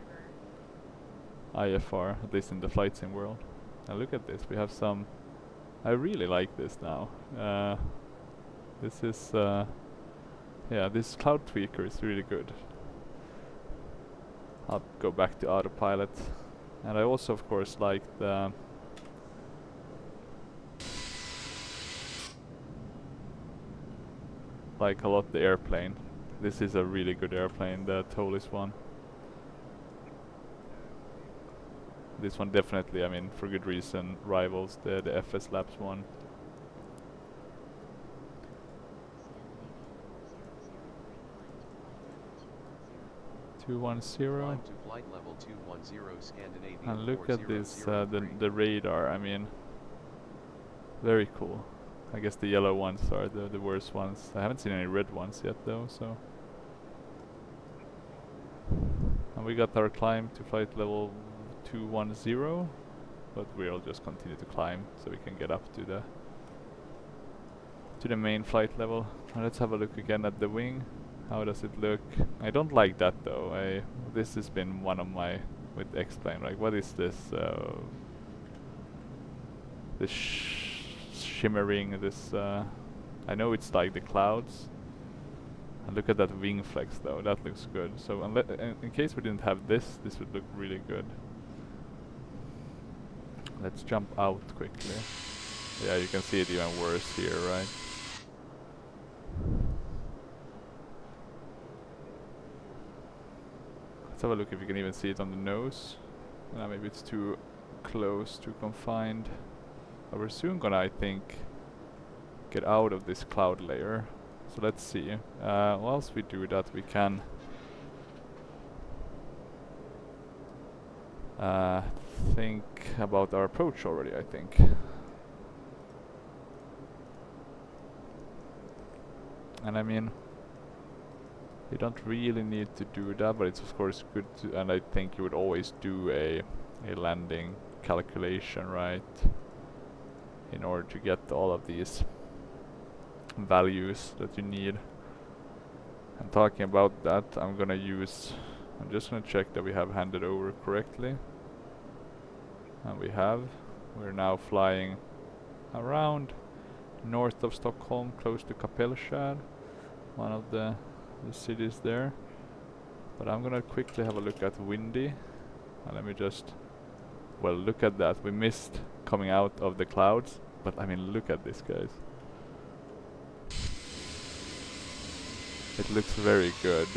IFR, at least in the flight sim world. And look at this, we have some. I really like this now. This is yeah, this cloud tweaker is really good. I'll go back to autopilot. And I also of course like the a lot the airplane. This is a really good airplane, the Toliss one. This one definitely, I mean, for good reason, rivals the FS Labs one. 210. To flight level 210 Scandinavian. And look at this, the radar. I mean, very cool. I guess the yellow ones are the worst ones. I haven't seen any red ones yet though, so. And we got our climb to flight level 210, but we'll just continue to climb so we can get up to the main flight level. And let's have a look again at the wing. How does it look? I don't like that though. This has been one of my with X-Plane. Like, what is this? This shimmering, this... I know it's like the clouds. And look at that wing flex though, that looks good. So in case we didn't have this, this would look really good. Let's jump out quickly. Yeah, you can see it even worse here, right? Let's have a look if you can even see it on the nose. Maybe it's too close, too confined. But we're soon gonna, I think, get out of this cloud layer. So let's see. Whilst we do that, we can think about our approach already, I think. And I mean, you don't really need to do that, but it's of course good to, and I think you would always do a landing calculation, right? In order to get all of these values that you need. And talking about that, I'm just gonna check that we have handed over correctly. And we have. We're now flying around north of Stockholm, close to Kapellskär, one of the cities there. But I'm gonna quickly have a look at Windy. And let me just, well, look at that. We missed coming out of the clouds, but I mean, look at this, guys. It looks very good.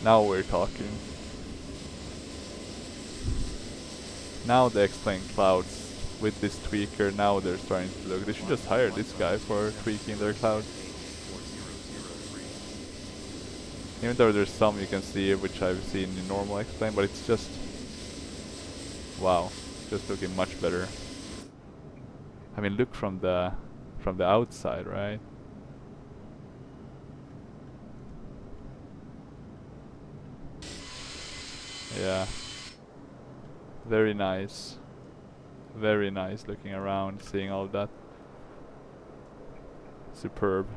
Now we're talking. Now the X-Plane clouds with this tweaker, now they're starting to look. They should just hire this guy for tweaking their clouds. Even though there's some you can see which I've seen in normal X-Plane, but it's just, wow, just looking much better. I mean, look from the outside, right? Yeah. Very nice. Very nice looking around, seeing all that. Superb.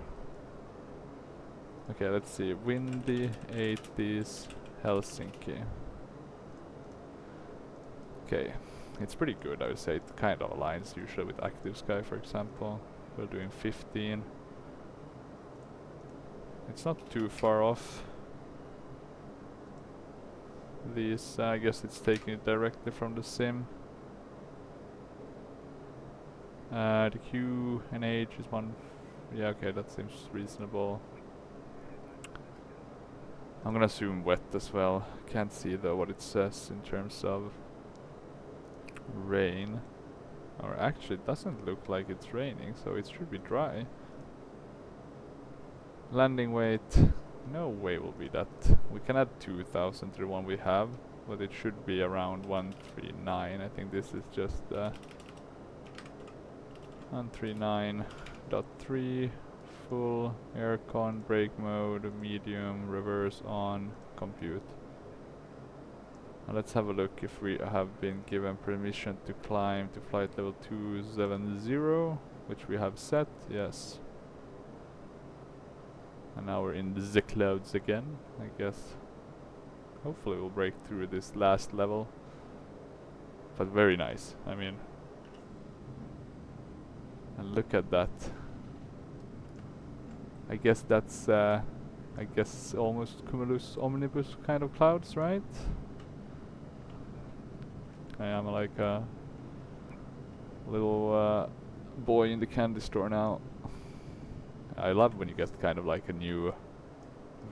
Okay, let's see. Windy, 80s, Helsinki. Okay. It's pretty good, I would say. It kind of aligns usually with active sky, for example. We're doing 15. It's not too far off. These, I guess it's taking it directly from the sim. The Q and H is one. Yeah, okay, that seems reasonable. I'm gonna assume wet as well. Can't see though what it says in terms of rain. Or actually it doesn't look like it's raining, so it should be dry. Landing weight, no way will be that. We can add 2000 to the one we have, but it should be around 139. I think this is just 139.3, full aircon, brake mode, medium, reverse on, compute. Now let's have a look if we have been given permission to climb to flight level 270, which we have set, yes. And now we're in the clouds again, I guess. Hopefully we'll break through this last level. But very nice, I mean. And look at that. I guess that's, almost cumulus omnibus kind of clouds, right? I am like a little boy in the candy store now. I love when you get kind of like a new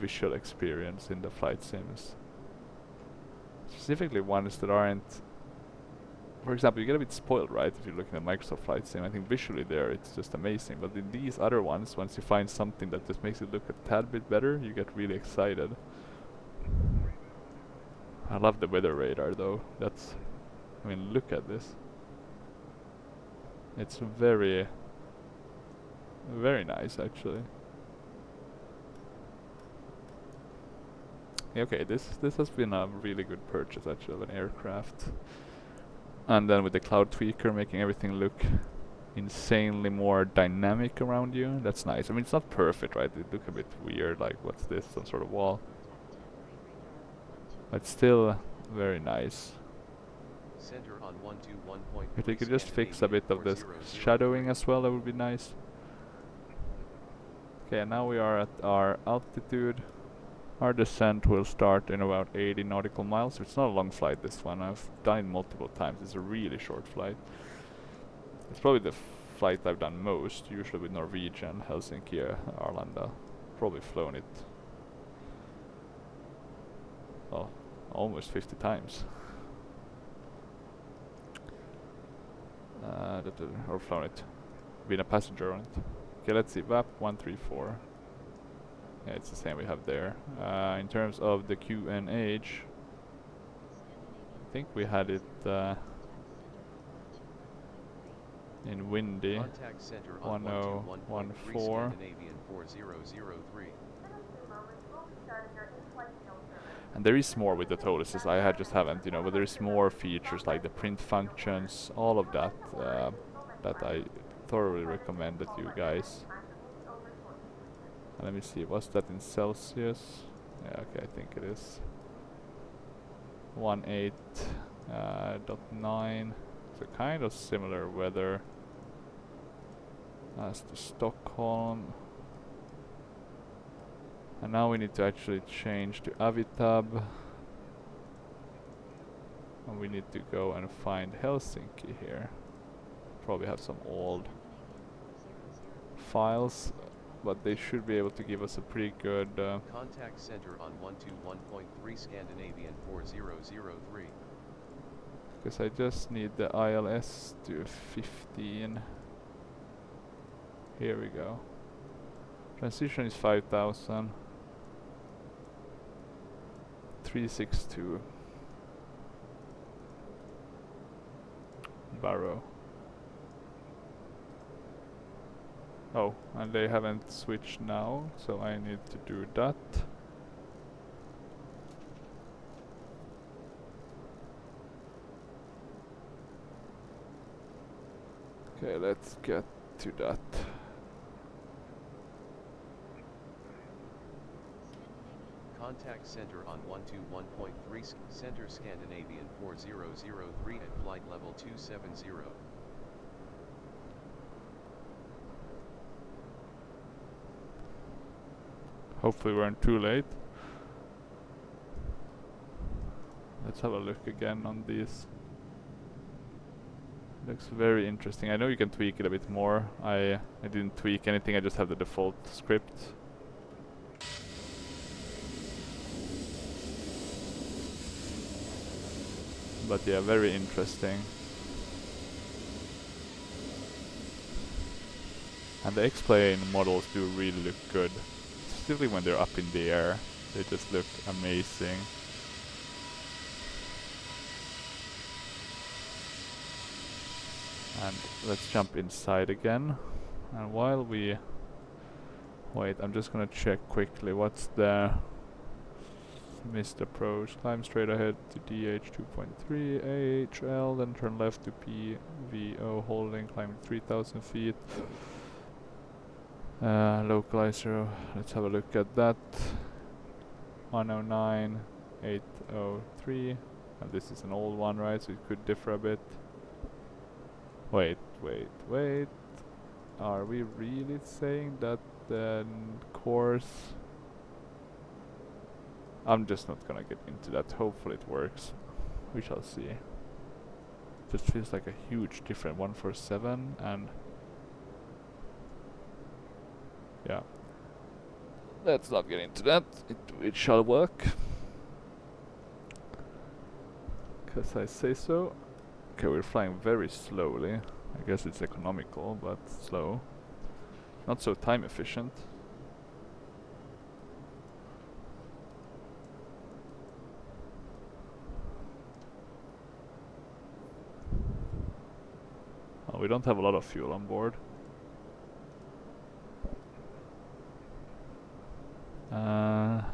visual experience in the flight sims. Specifically ones that aren't... For example, you get a bit spoiled, right? If you're looking at Microsoft Flight Sim, I think visually there it's just amazing. But in these other ones, once you find something that just makes it look a tad bit better, you get really excited. I love the weather radar though. That's... I mean, look at this. It's very nice actually. Yeah, okay, this has been a really good purchase actually of an aircraft. And then with the cloud tweaker making everything look insanely more dynamic around you. That's nice. I mean, it's not perfect, right? It look a bit weird, like what's this, some sort of wall? But still very nice. Center on 121.3 If they could just fix a Scandinavian bit of this 4003. shadowing as well, that would be nice. Okay, now we are at our altitude. Our descent will start in about 80 nautical miles. It's not a long flight, this one. I've done it multiple times. It's a really short flight. It's probably the flight I've done most, usually with Norwegian, Helsinki, Arlanda. Probably flown it, well, almost 50 times. Or flown it. Been a passenger on it. Okay, let's see. VAP 134. Yeah, it's the same we have there. In terms of the QNH, I think we had it in windy. Contact center on 1014. 121.3 Scandinavian 4003. In a few moments, we'll be starting our in-flight meal service. And there is more with the Toliss. I just haven't, but there is more features like the print functions, all of that, that I thoroughly recommend that you guys. Let me see, was that in Celsius? Yeah, okay, I think it is. 18.9. So kind of similar weather as to Stockholm. And now we need to actually change to Avitab. And we need to go and find Helsinki here. Probably have some old files, but they should be able to give us a pretty good Contact center on 121.3 Scandinavian 4003. because I just need the ILS to 15. Here we go. Transition is 5000. 362. Barrow. Oh, and they haven't switched now, so I need to do that. Okay, let's get to that. Contact center on 121.3 Center Scandinavian 4003 at flight level 270. Hopefully we weren't too late. Let's have a look again on these. Looks very interesting. I know you can tweak it a bit more. I didn't tweak anything, I just have the default script. But yeah, very interesting. And the X-Plane models do really look good. Especially when they're up in the air. They just look amazing. And let's jump inside again. And while we wait, I'm just gonna check quickly what's the missed approach. Climb straight ahead to DH 2.3 AHL, then turn left to PVO holding, climbing 3000 feet. Localizer, let's have a look at that. 109, 803. And this is an old one, right? So it could differ a bit. Wait. Are we really saying that the course? I'm just not gonna get into that. Hopefully it works. We shall see. Just feels like a huge difference. 147 and yeah. Let's not get into that. It shall work. 'Cause I say so. Okay, we're flying very slowly. I guess it's economical, but slow. Not so time efficient. Oh, we don't have a lot of fuel on board.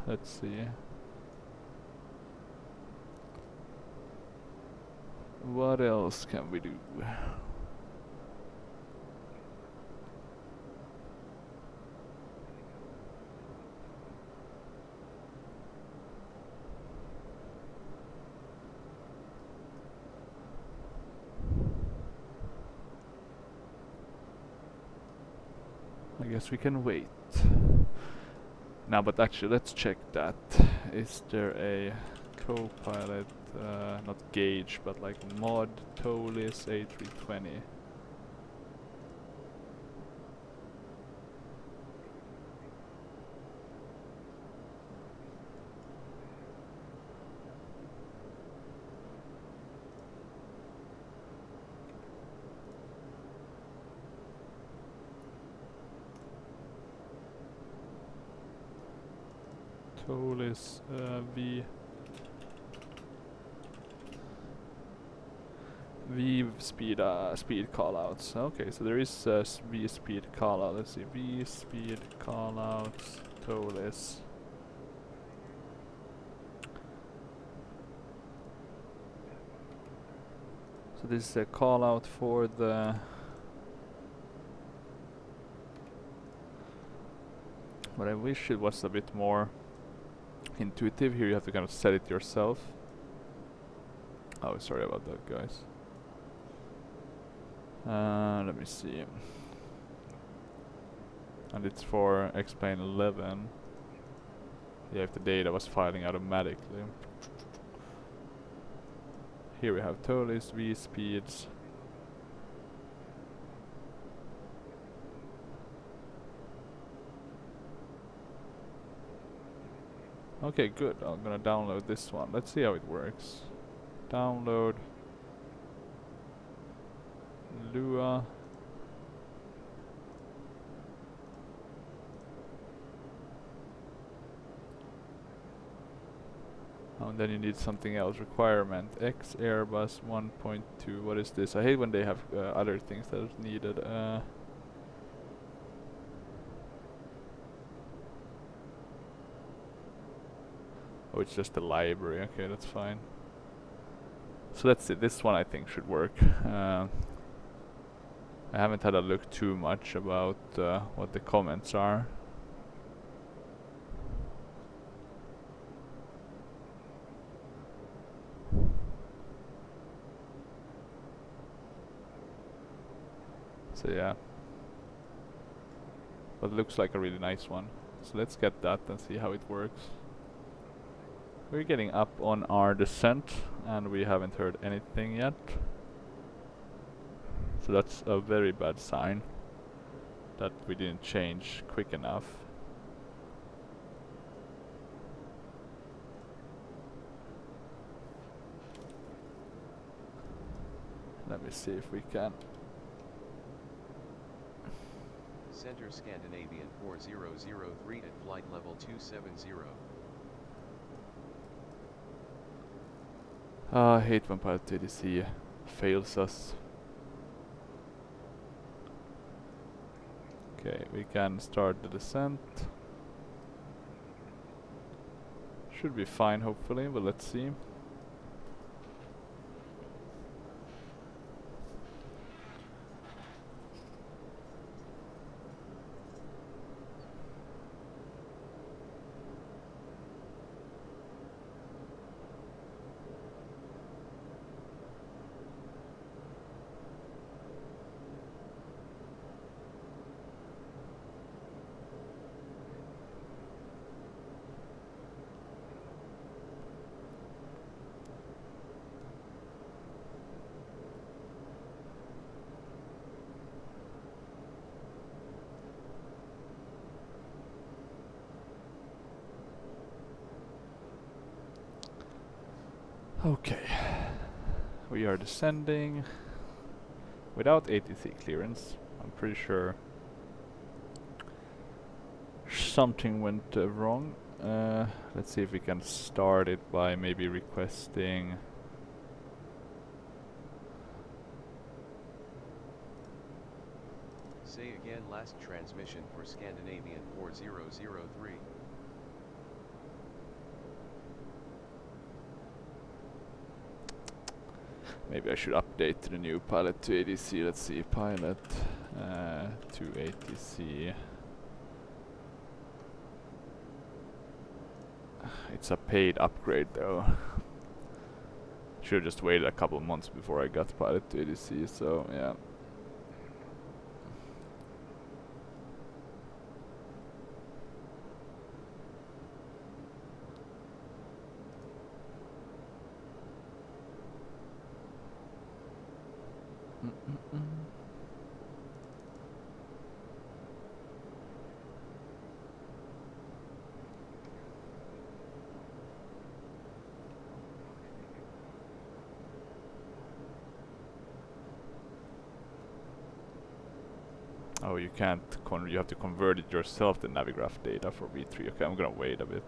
Let's see. What else can we do? guess we can wait. Now, but actually, let's check that. Is there a co-pilot, not gauge, but like mod Toliss A320? Toliss V speed speed callouts. Okay, so there is V speed callout. Let's see, V speed callouts Toliss. So this is a callout for the. But I wish it was a bit more intuitive. Here you have to kind of set it yourself. Oh, sorry about that, guys. Let me see. And it's for X-Plane 11. Yeah, if the data was filing automatically. Here we have Toliss V speeds. Okay, good. I'm gonna download this one. Let's see how it works. Download Lua. Oh, and then you need something else. Requirement X Airbus 1.2. What is this? I hate when they have other things that are needed. Oh, it's just a library. Okay, that's fine. So let's see. This one I think should work. I haven't had a look too much about what the comments are. So yeah. But it looks like a really nice one. So let's get that and see how it works. We're getting up on our descent and we haven't heard anything yet. So that's a very bad sign that we didn't change quick enough. Let me see if we can. Center Scandinavian 4003 at flight level 270. I hate when Pilot ADC fails us. Okay, we can start the descent. Should be fine hopefully, but let's see. Okay, we are descending without ATC clearance. I'm pretty sure something went wrong. Let's see if we can start it by maybe requesting. Say again, last transmission for Scandinavian 4003. Maybe I should update the new pilot to ADC. Let's see, pilot to ATC. It's a paid upgrade though. Should have just waited a couple months before I got pilot to ADC, so yeah. you can't you have to convert it yourself, the Navigraph data for V3. Okay, I'm gonna wait a bit.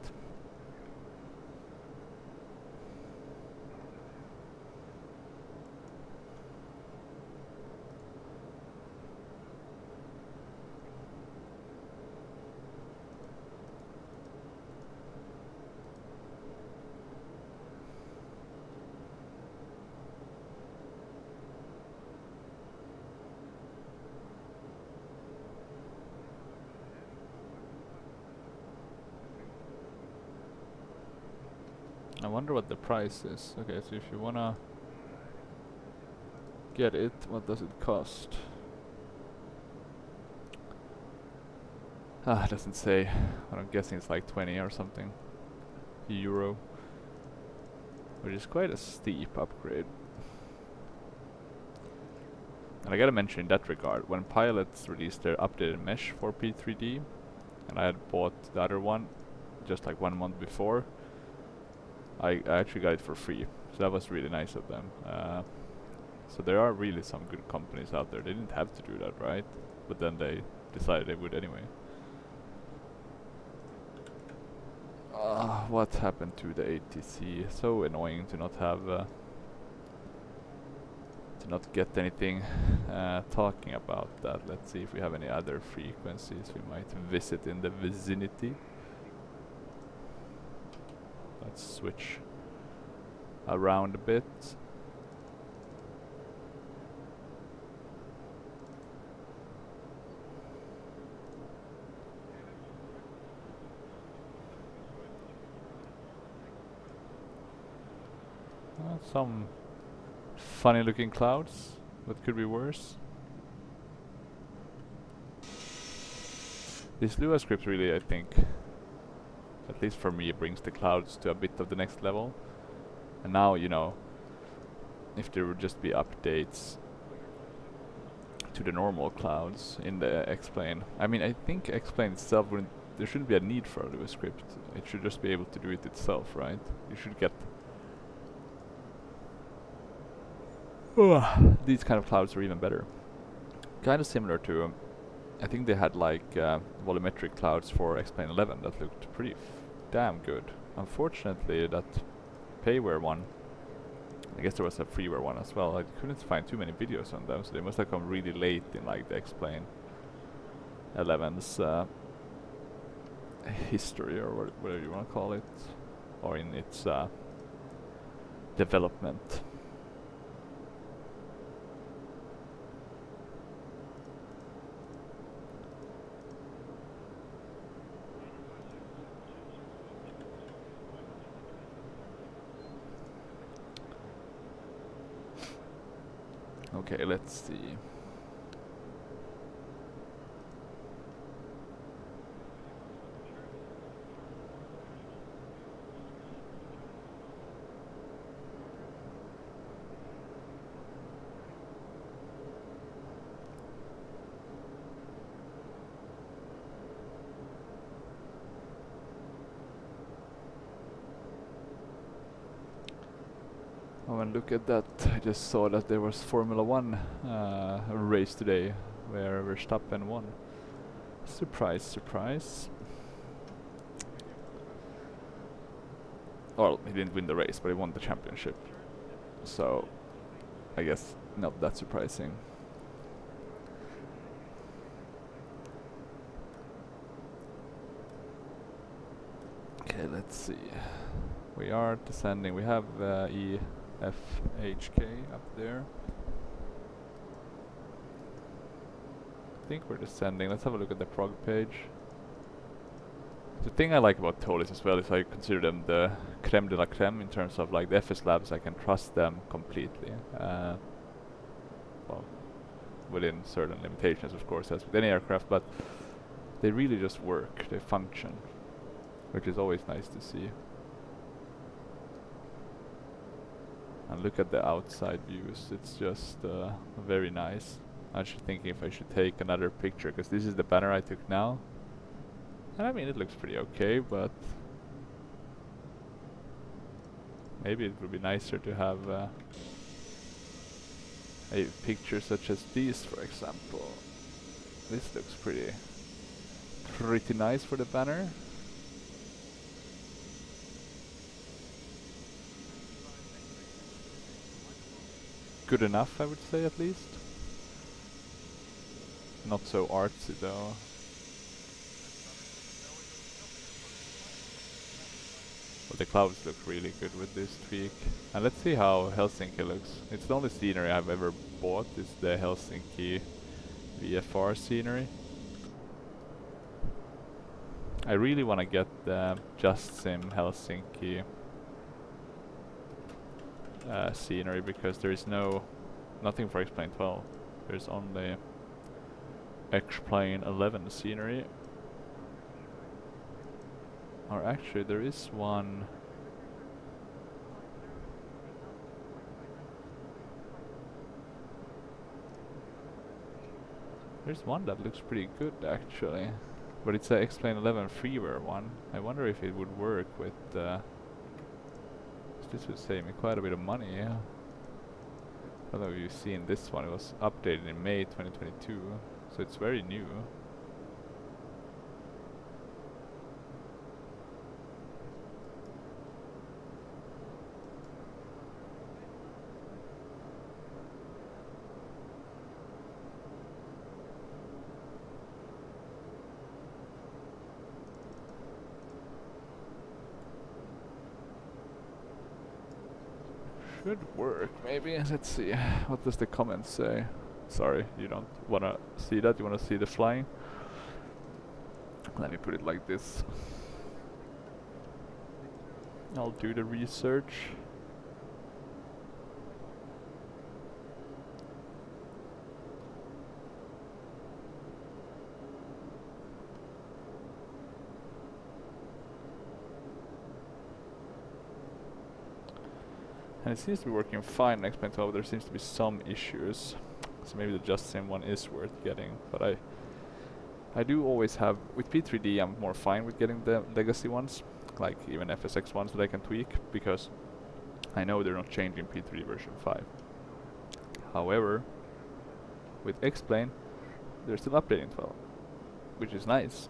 I wonder what the price is. Okay, so if you wanna get it, what does it cost? Ah, it doesn't say. I'm guessing it's like 20 or something euro, which is quite a steep upgrade. And I gotta mention in that regard, when Pilots released their updated mesh for P3D, and I had bought the other one just like 1 month before, I actually got it for free, so that was really nice of them. So there are really some good companies out there. They didn't have to do that, right? But then they decided they would anyway. What happened to the ATC? So annoying to not have to not get anything talking about that. Let's see if we have any other frequencies we might visit in the vicinity. Let's switch around a bit. Some funny looking clouds. What could be worse? This Lua script really, I think, at least for me, brings the clouds to a bit of the next level. And now, you know, if there would just be updates to the normal clouds in the X-Plane. I mean, I think X-Plane itself wouldn't, there shouldn't be a need for a Lua script. It should just be able to do it itself, right? You should get these kind of clouds are even better. Kind of similar to, I think they had like volumetric clouds for X-Plane 11 that looked pretty damn good. Unfortunately, that payware one, I guess there was a freeware one as well. I couldn't find too many videos on them, so they must have come really late in like the X-Plane 11's history, or whatever you want to call it, or in its development. Okay, let's see. Oh, and look at that. I just saw that there was Formula 1 race today where Verstappen won. Surprise, surprise. Well, he didn't win the race, but he won the championship. So, I guess not that surprising. Okay, let's see. We are descending. We have EFHK up there. I think we're descending. Let's have a look at the prog page. The thing I like about Toliss as well is I consider them the creme de la creme in terms of like the FS labs. I can trust them completely. Well, within certain limitations, of course, as with any aircraft, but they really just work. They function, which is always nice to see. And look at the outside views. It's just very nice. I'm actually thinking if I should take another picture, because this is the banner I took now. And I mean, it looks pretty okay, but maybe it would be nicer to have a picture such as these, for example. This looks pretty nice for the banner. Good enough, I would say, at least. Not so artsy though. But the clouds look really good with this tweak. And let's see how Helsinki looks. It's the only scenery I've ever bought, is the Helsinki VFR scenery. I really want to get the Just Sim Helsinki scenery, because there is nothing for X-Plane 12. There's only X-Plane 11 scenery. Or actually there is one. There's one that looks pretty good actually. But it's a X-Plane 11 freeware one. I wonder if it would work with this would save me quite a bit of money, yeah. I don't know if you've seen this one, it was updated in May 2022, so it's very new. Should work, maybe. Let's see. What does the comment say? Sorry, you don't wanna see that, you wanna see the flying? Let me put it like this. I'll do the research. And it seems to be working fine in X-Plane 12, there seems to be some issues. So maybe the Just Sim one is worth getting, but I do always have, with P3D I'm more fine with getting the legacy ones, like even FSX ones that I can tweak, because I know they're not changing P3D version 5. However, with X-Plane, they're still updating 12, which is nice,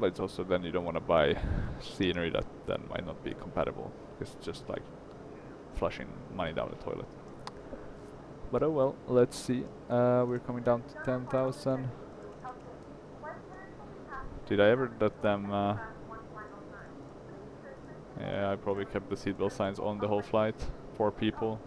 but it's also then you don't want to buy scenery that then might not be compatible, it's just like flushing money down the toilet. But oh well, let's see. We're coming down to 10,000. Did I ever let them... yeah, I probably kept the seatbelt signs on the whole flight. Poor people.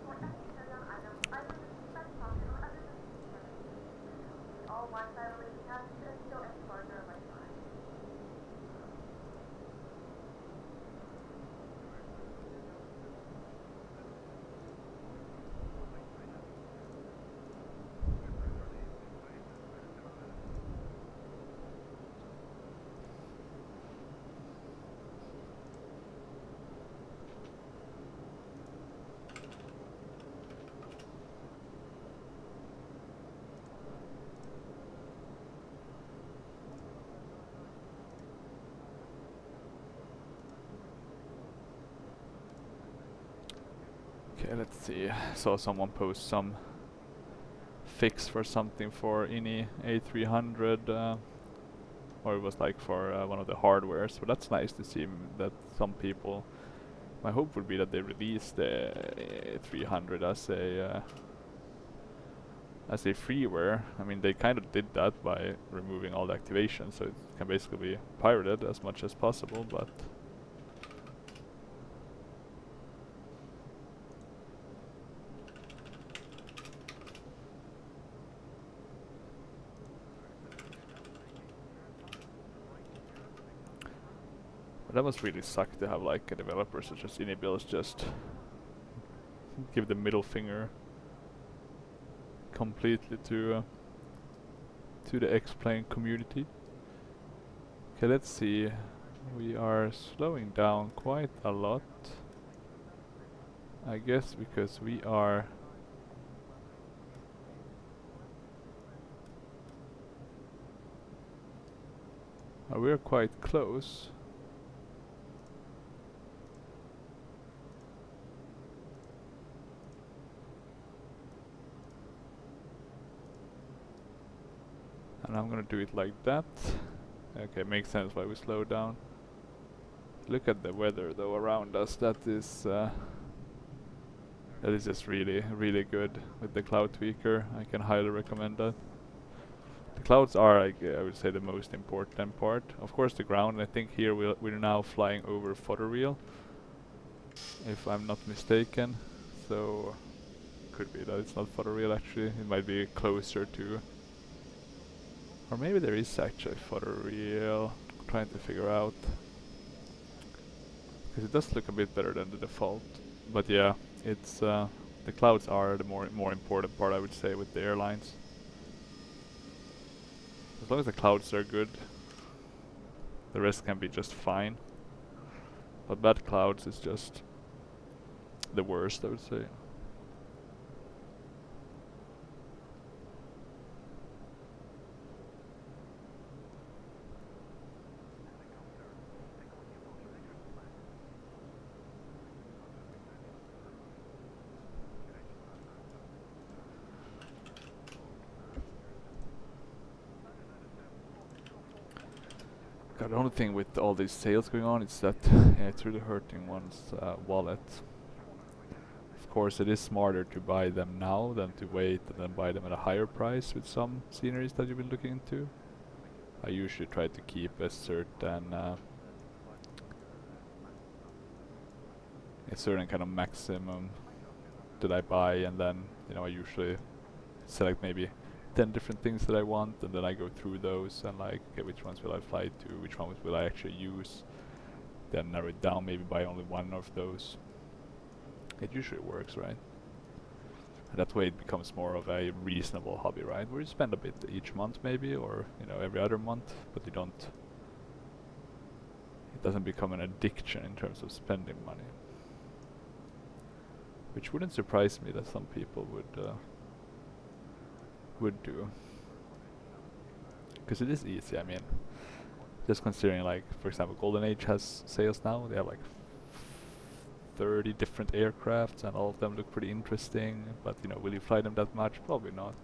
Okay, let's see. Saw someone post some fix for something for INI A300, or it was like for one of the hardware, so that's nice to see that some people... My hope would be that they release the A300 as a freeware. I mean, they kind of did that by removing all the activation, so it can basically be pirated as much as possible, but... that must really suck to have like a developer such as Inibills just give the middle finger completely to the X-Plane community. Okay, let's see. We are slowing down quite a lot. I guess because we are... we're quite close. And And I'm gonna do it like that. Okay, makes sense why we slow down. Look at the weather though around us. That is just really, really good with the cloud tweaker. I can highly recommend that. The clouds are, I would say, the most important part. Of course, the ground. I think here we're now flying over photoreal, if I'm not mistaken. So could be that it's not photoreal actually. It might be closer to, or maybe there is actually photoreal. I'm trying to figure out, because it does look a bit better than the default. But yeah, it's the clouds are the more important part, I would say, with the airlines. As long as the clouds are good, the rest can be just fine. But bad clouds is just the worst, I would say. God, the only thing with all these sales going on is that yeah, it's really hurting one's wallet. Of course, it is smarter to buy them now than to wait and then buy them at a higher price with some sceneries that you've been looking into. I usually try to keep a certain kind of maximum that I buy, and then I usually select maybe 10 different things that I want, and then I go through those and like, okay, which ones will I fly to, which ones will I actually use, then narrow it down, maybe buy only one of those. It usually works, right? And that way it becomes more of a reasonable hobby, right? Where you spend a bit each month maybe, or every other month, but it doesn't become an addiction in terms of spending money. Which wouldn't surprise me that some people would do. Because it is easy, I mean, just considering, like, for example, Golden Age has sales now. They have like 30 different aircrafts and all of them look pretty interesting, but will you fly them that much? Probably not.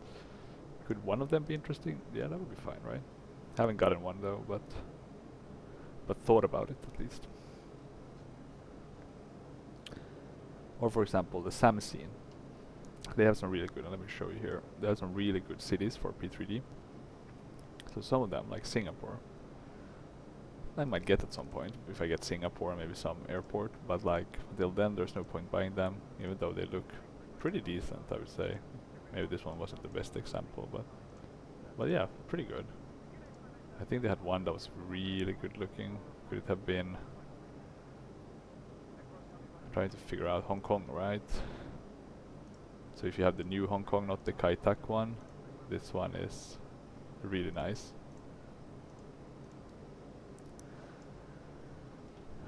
Could one of them be interesting? Yeah, that would be fine, right? Haven't gotten one though, but thought about it at least. Or for example, the Samsine. They have some really good, let me show you here. They have some really good cities for P3D. So some of them, like Singapore, I might get at some point, if I get Singapore, maybe some airport, but like until then there's no point buying them, even though they look pretty decent, I would say. Maybe this one wasn't the best example, but yeah, pretty good. I think they had one that was really good looking. Could it have been, I'm trying to figure out Hong Kong, right? So if you have the new Hong Kong, not the Kai Tak one, this one is really nice.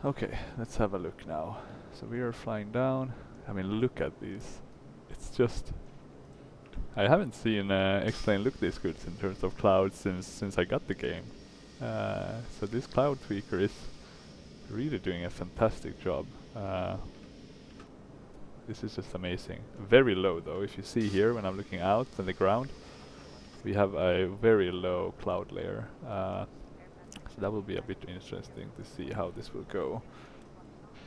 Okay, let's have a look now. So we are flying down. I mean, look at these. It's just, I haven't seen X-Plane look this good in terms of clouds since I got the game. So this cloud tweaker is really doing a fantastic job. This is just amazing. Very low though. If you see here, when I'm looking out on the ground, we have a very low cloud layer. So that will be a bit interesting to see how this will go.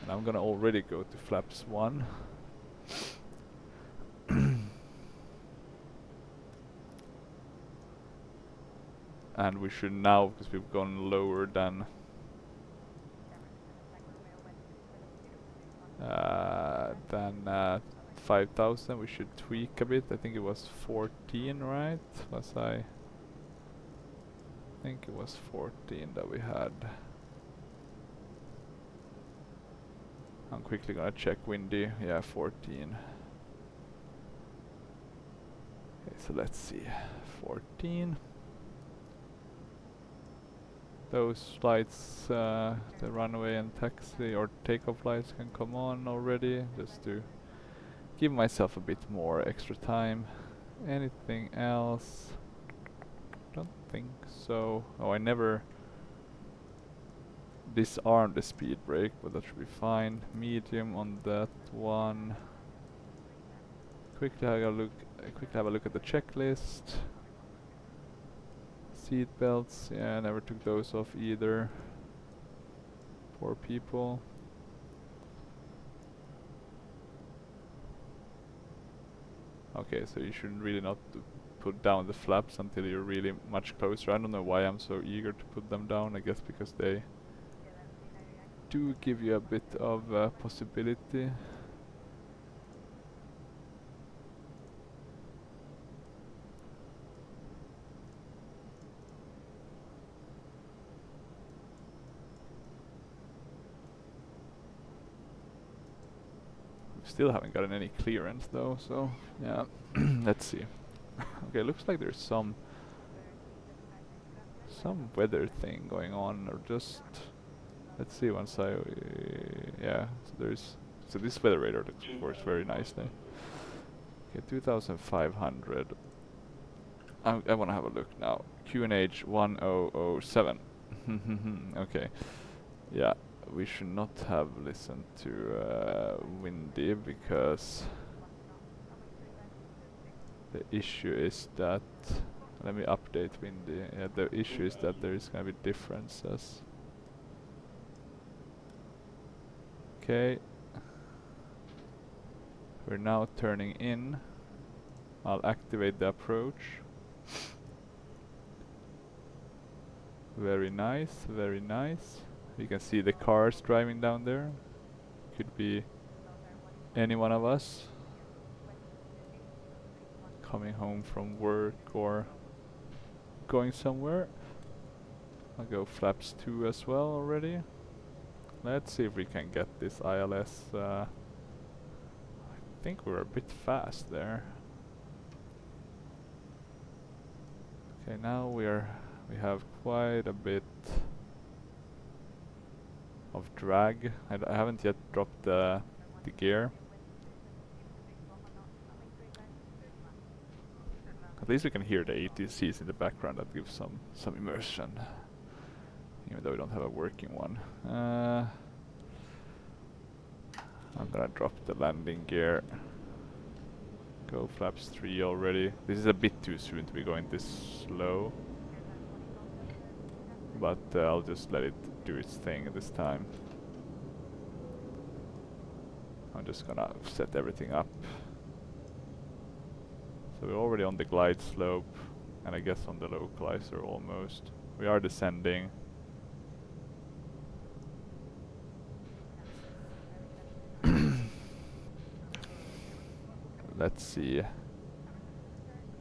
And I'm gonna already go to flaps 1. And we should now, because we've gone lower than 5,000, we should tweak a bit. I think it was 14, right? I think it was 14 that we had. I'm quickly gonna check windy. Yeah, 14. Okay, so let's see. 14. Those flights, the runway and taxi or takeoff flights can come on already, just to give myself a bit more extra time. Anything else? Don't think so. Oh, I never disarmed the speed brake, but that should be fine. Medium on that one. Quickly have a look at the checklist. Seat belts, yeah, I never took those off either. Poor people. Okay, so you should really not put down the flaps until you're really much closer. I don't know why I'm so eager to put them down. I guess because they do give you a bit of possibility. We still haven't gotten any clearance though, so yeah. Let's see. Okay, looks like there's some weather thing going on, or just let's see once I yeah. So this weather radar looks of course very nice there. Okay, 2,500. I want to have a look now. QNH 1007. Okay. Yeah, we should not have listened to Windy because the issue is that, let me update Windy. Yeah, the issue is that there is going to be differences. Okay. We're now turning in. I'll activate the approach. Very nice, very nice. You can see the cars driving down there. Could be any one of us coming home from work or going somewhere. I'll go flaps 2 as well already. Let's see if we can get this ILS. I think we're a bit fast there. Okay, now we have quite a bit of drag. I haven't yet dropped the gear. At least we can hear the ATCs in the background. That gives some immersion, even though we don't have a working one. I'm gonna drop the landing gear. Go flaps 3 already. This is a bit too soon to be going this slow, but I'll just let it do its thing this time. I'm just gonna set everything up. So we're already on the glide slope, and I guess on the localizer almost. We are descending. Let's see.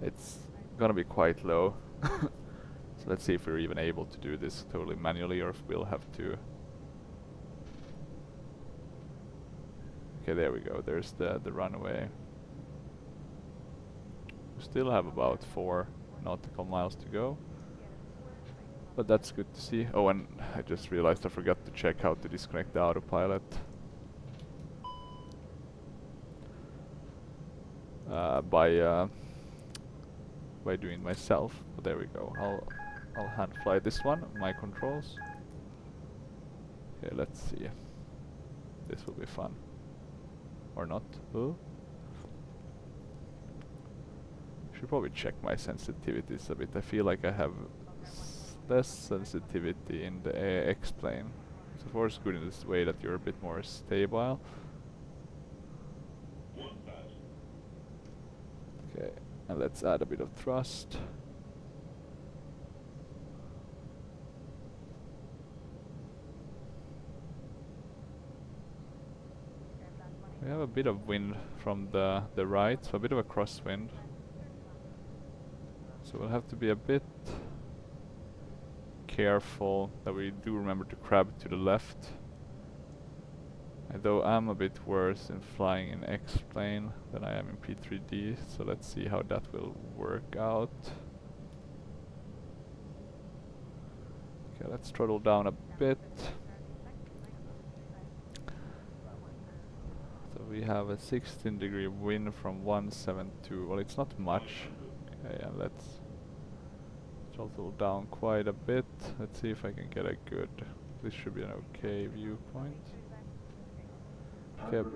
It's gonna be quite low. So let's see if we're even able to do this totally manually, or if we'll have to. Okay, there we go. There's the runway. We still have about 4 nautical miles to go, but that's good to see. Oh, and I just realized I forgot to check how to disconnect the autopilot. By doing myself. But there we go. I'll hand fly this one. My controls. Okay, let's see. This will be fun, or not? Oh. Should probably check my sensitivities a bit. I feel like I have less sensitivity in the AX plane. So of course good in this way that you're a bit more stable. Okay, and let's add a bit of thrust. We have a bit of wind from the right, so a bit of a crosswind. So we'll have to be a bit careful that we do remember to crab to the left. Though I'm a bit worse in flying in X-plane than I am in P3D, so let's see how that will work out. Okay, let's throttle down a bit. So we have a 16-degree wind from 172. Well, it's not much. Okay, and let's throttle down quite a bit. Let's see if I can get a good. This should be an okay viewpoint. Okay.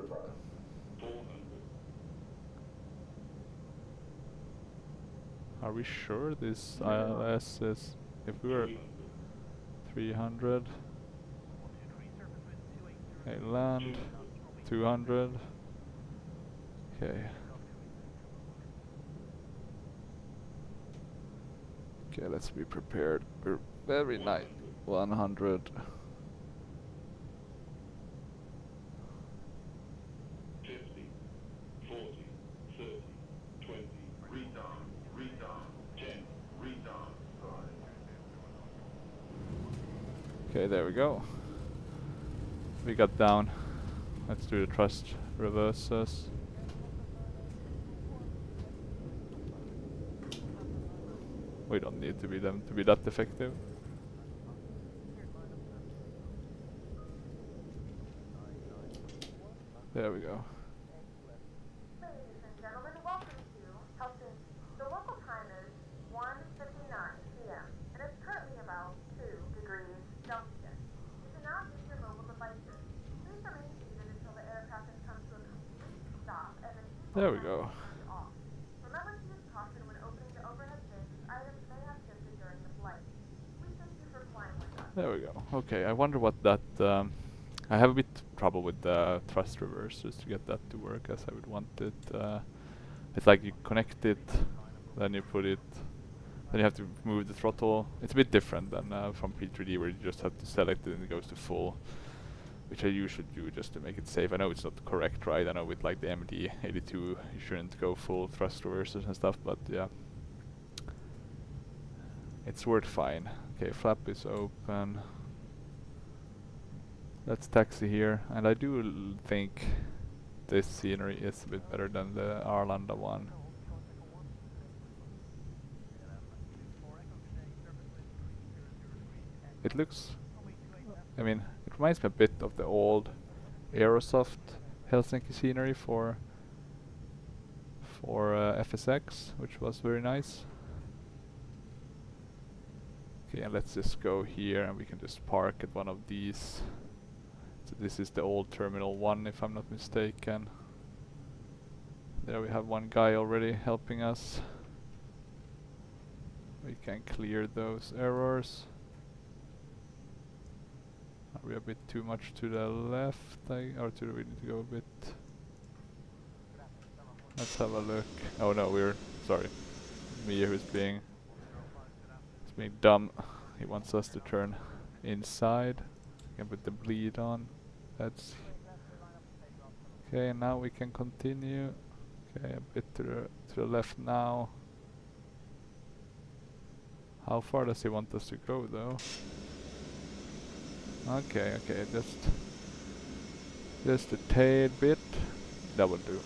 Are we sure this ILS is If we were 300, okay, land 200. Okay. Okay, let's be prepared. We're very nice. 100. 50, 40, 30, 20, retard, retard, 10, retard, 5. Okay, there we go. We got down. Let's do the thrust reverses. We don't need to be them to be that effective. There we go. Ladies and gentlemen, welcome to Helsinki. The local time is 1:59 p.m. and it's currently about 2 degrees Celsius. You can now use your mobile devices. Please remain seated until the aircraft has come to a complete stop and the seatbelt There we sign go. is turned off. Remember to use caution when opening the overhead bins as items may have shifted during the flight. We thank you for flying with us. There we go. Okay, I wonder what that. I have a bit trouble with the thrust reversers to get that to work as I would want it. It's like you connect it, then you put it, then you have to move the throttle. It's a bit different than from P3D where you just have to select it and it goes to full, which I usually do just to make it safe. I know it's not correct, right? I know with like the MD82 you shouldn't go full thrust reversers and stuff, but yeah. It's worked fine. Okay, flap is open. Let's taxi here, and I do think this scenery is a bit better than the Arlanda one. It looks, I mean, it reminds me a bit of the old Aerosoft Helsinki scenery for FSX, which was very nice. Okay, and let's just go here and we can just park at one of these. So this is the old Terminal 1 if I'm not mistaken. There we have one guy already helping us. We can clear those errors. Are we a bit too much to the left? Or we need to go a bit? Let's have a look. Oh no, we're sorry. Me who's being dumb. He wants us to turn inside. We can put the bleed on. That's okay. Now we can continue. Okay, a bit to the left now. How far does he want us to go though? Okay, okay, just a tad bit. That will do.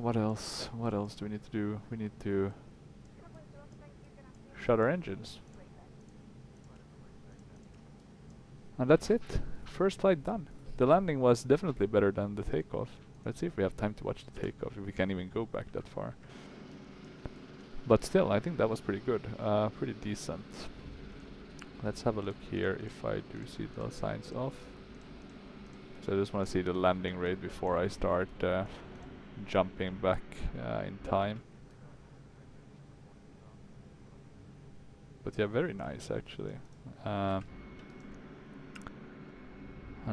What else? What else do we need to do? We need to shut our engines. And that's it. First flight done. The landing was definitely better than the takeoff. Let's see if we have time to watch the takeoff, if we can even go back that far. But still, I think that was pretty good. Pretty decent. Let's have a look here if I do see the signs off. So I just want to see the landing rate before I start jumping back in time. But yeah, very nice actually. And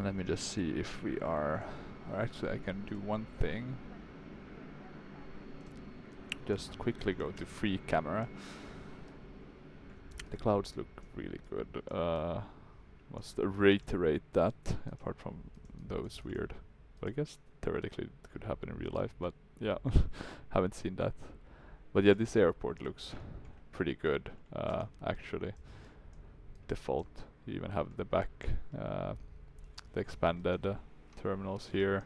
let me just see if we are... Or actually I can do one thing. Just quickly go to free camera. The clouds look really good. Must reiterate that, apart from those weird. But I guess theoretically it could happen in real life, but yeah, haven't seen that. But yeah, this airport looks pretty good, actually. Default, you even have the back, the expanded terminals here.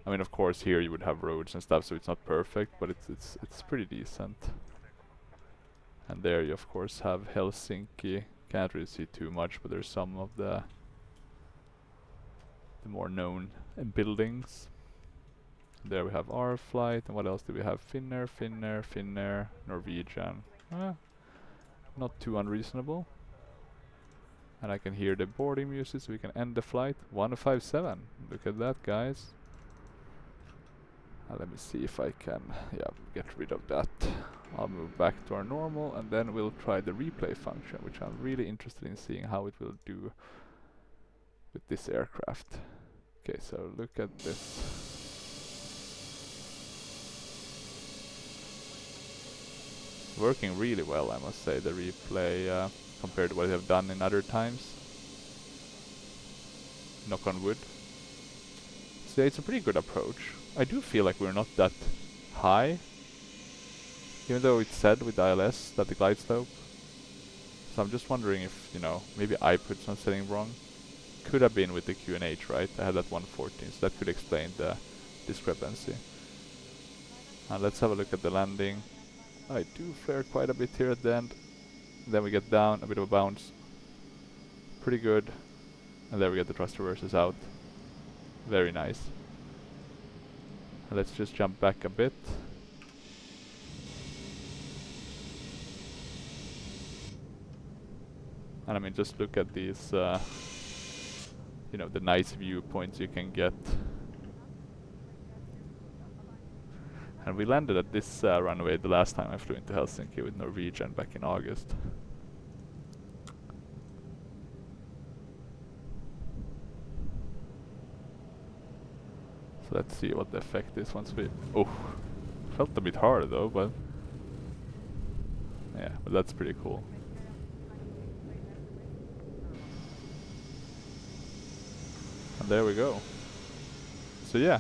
I mean, of course, here you would have roads and stuff, so it's not perfect, but it's pretty decent. And there you, of course, have Helsinki. Can't really see too much, but there's some of the more known buildings. There we have our flight, and what else do we have? Finnair, Norwegian. Not too unreasonable. And I can hear the boarding music, so we can end the flight. 157. Look at that, guys. Let me see if I can, get rid of that. I'll move back to our normal, and then we'll try the replay function, which I'm really interested in seeing how it will do with this aircraft. Okay, so look at this. Working really well, I must say, the replay, compared to what I have done in other times. Knock on wood. So it's a pretty good approach. I do feel like we're not that high, even though it's said with ILS that the glide slope. So I'm just wondering if, you know, maybe I put some setting wrong. Could have been with the QNH, right? I had that 114, so that could explain the discrepancy. And let's have a look at the landing. I do flare quite a bit here at the end. Then we get down, a bit of a bounce. Pretty good. And there we get the thrust reverses out. Very nice. And let's just jump back a bit. And I mean, just look at these, you know, the nice viewpoints you can get. And we landed at this runway the last time I flew into Helsinki with Norwegian back in August. So let's see what the effect is once we... Oh, felt a bit hard though, but... Yeah, but that's pretty cool. And there we go. So yeah,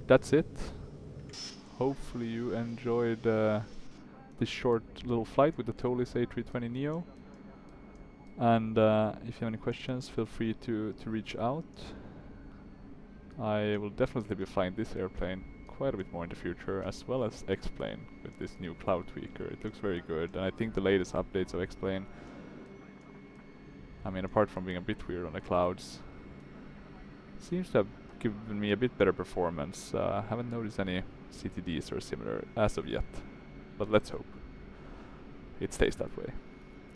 that's it. Hopefully you enjoyed this short little flight with the Toliss A320neo. And if you have any questions, feel free to reach out. I will definitely be flying this airplane quite a bit more in the future, as well as X-Plane with this new cloud tweaker. It looks very good, and I think the latest updates of X-Plane, I mean, apart from being a bit weird on the clouds, seems to have given me a bit better performance. Haven't noticed any CTDs or similar as of yet, but let's hope it stays that way.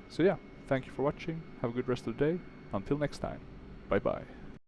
So yeah, thank you for watching, have a good rest of the day, until next time, bye bye.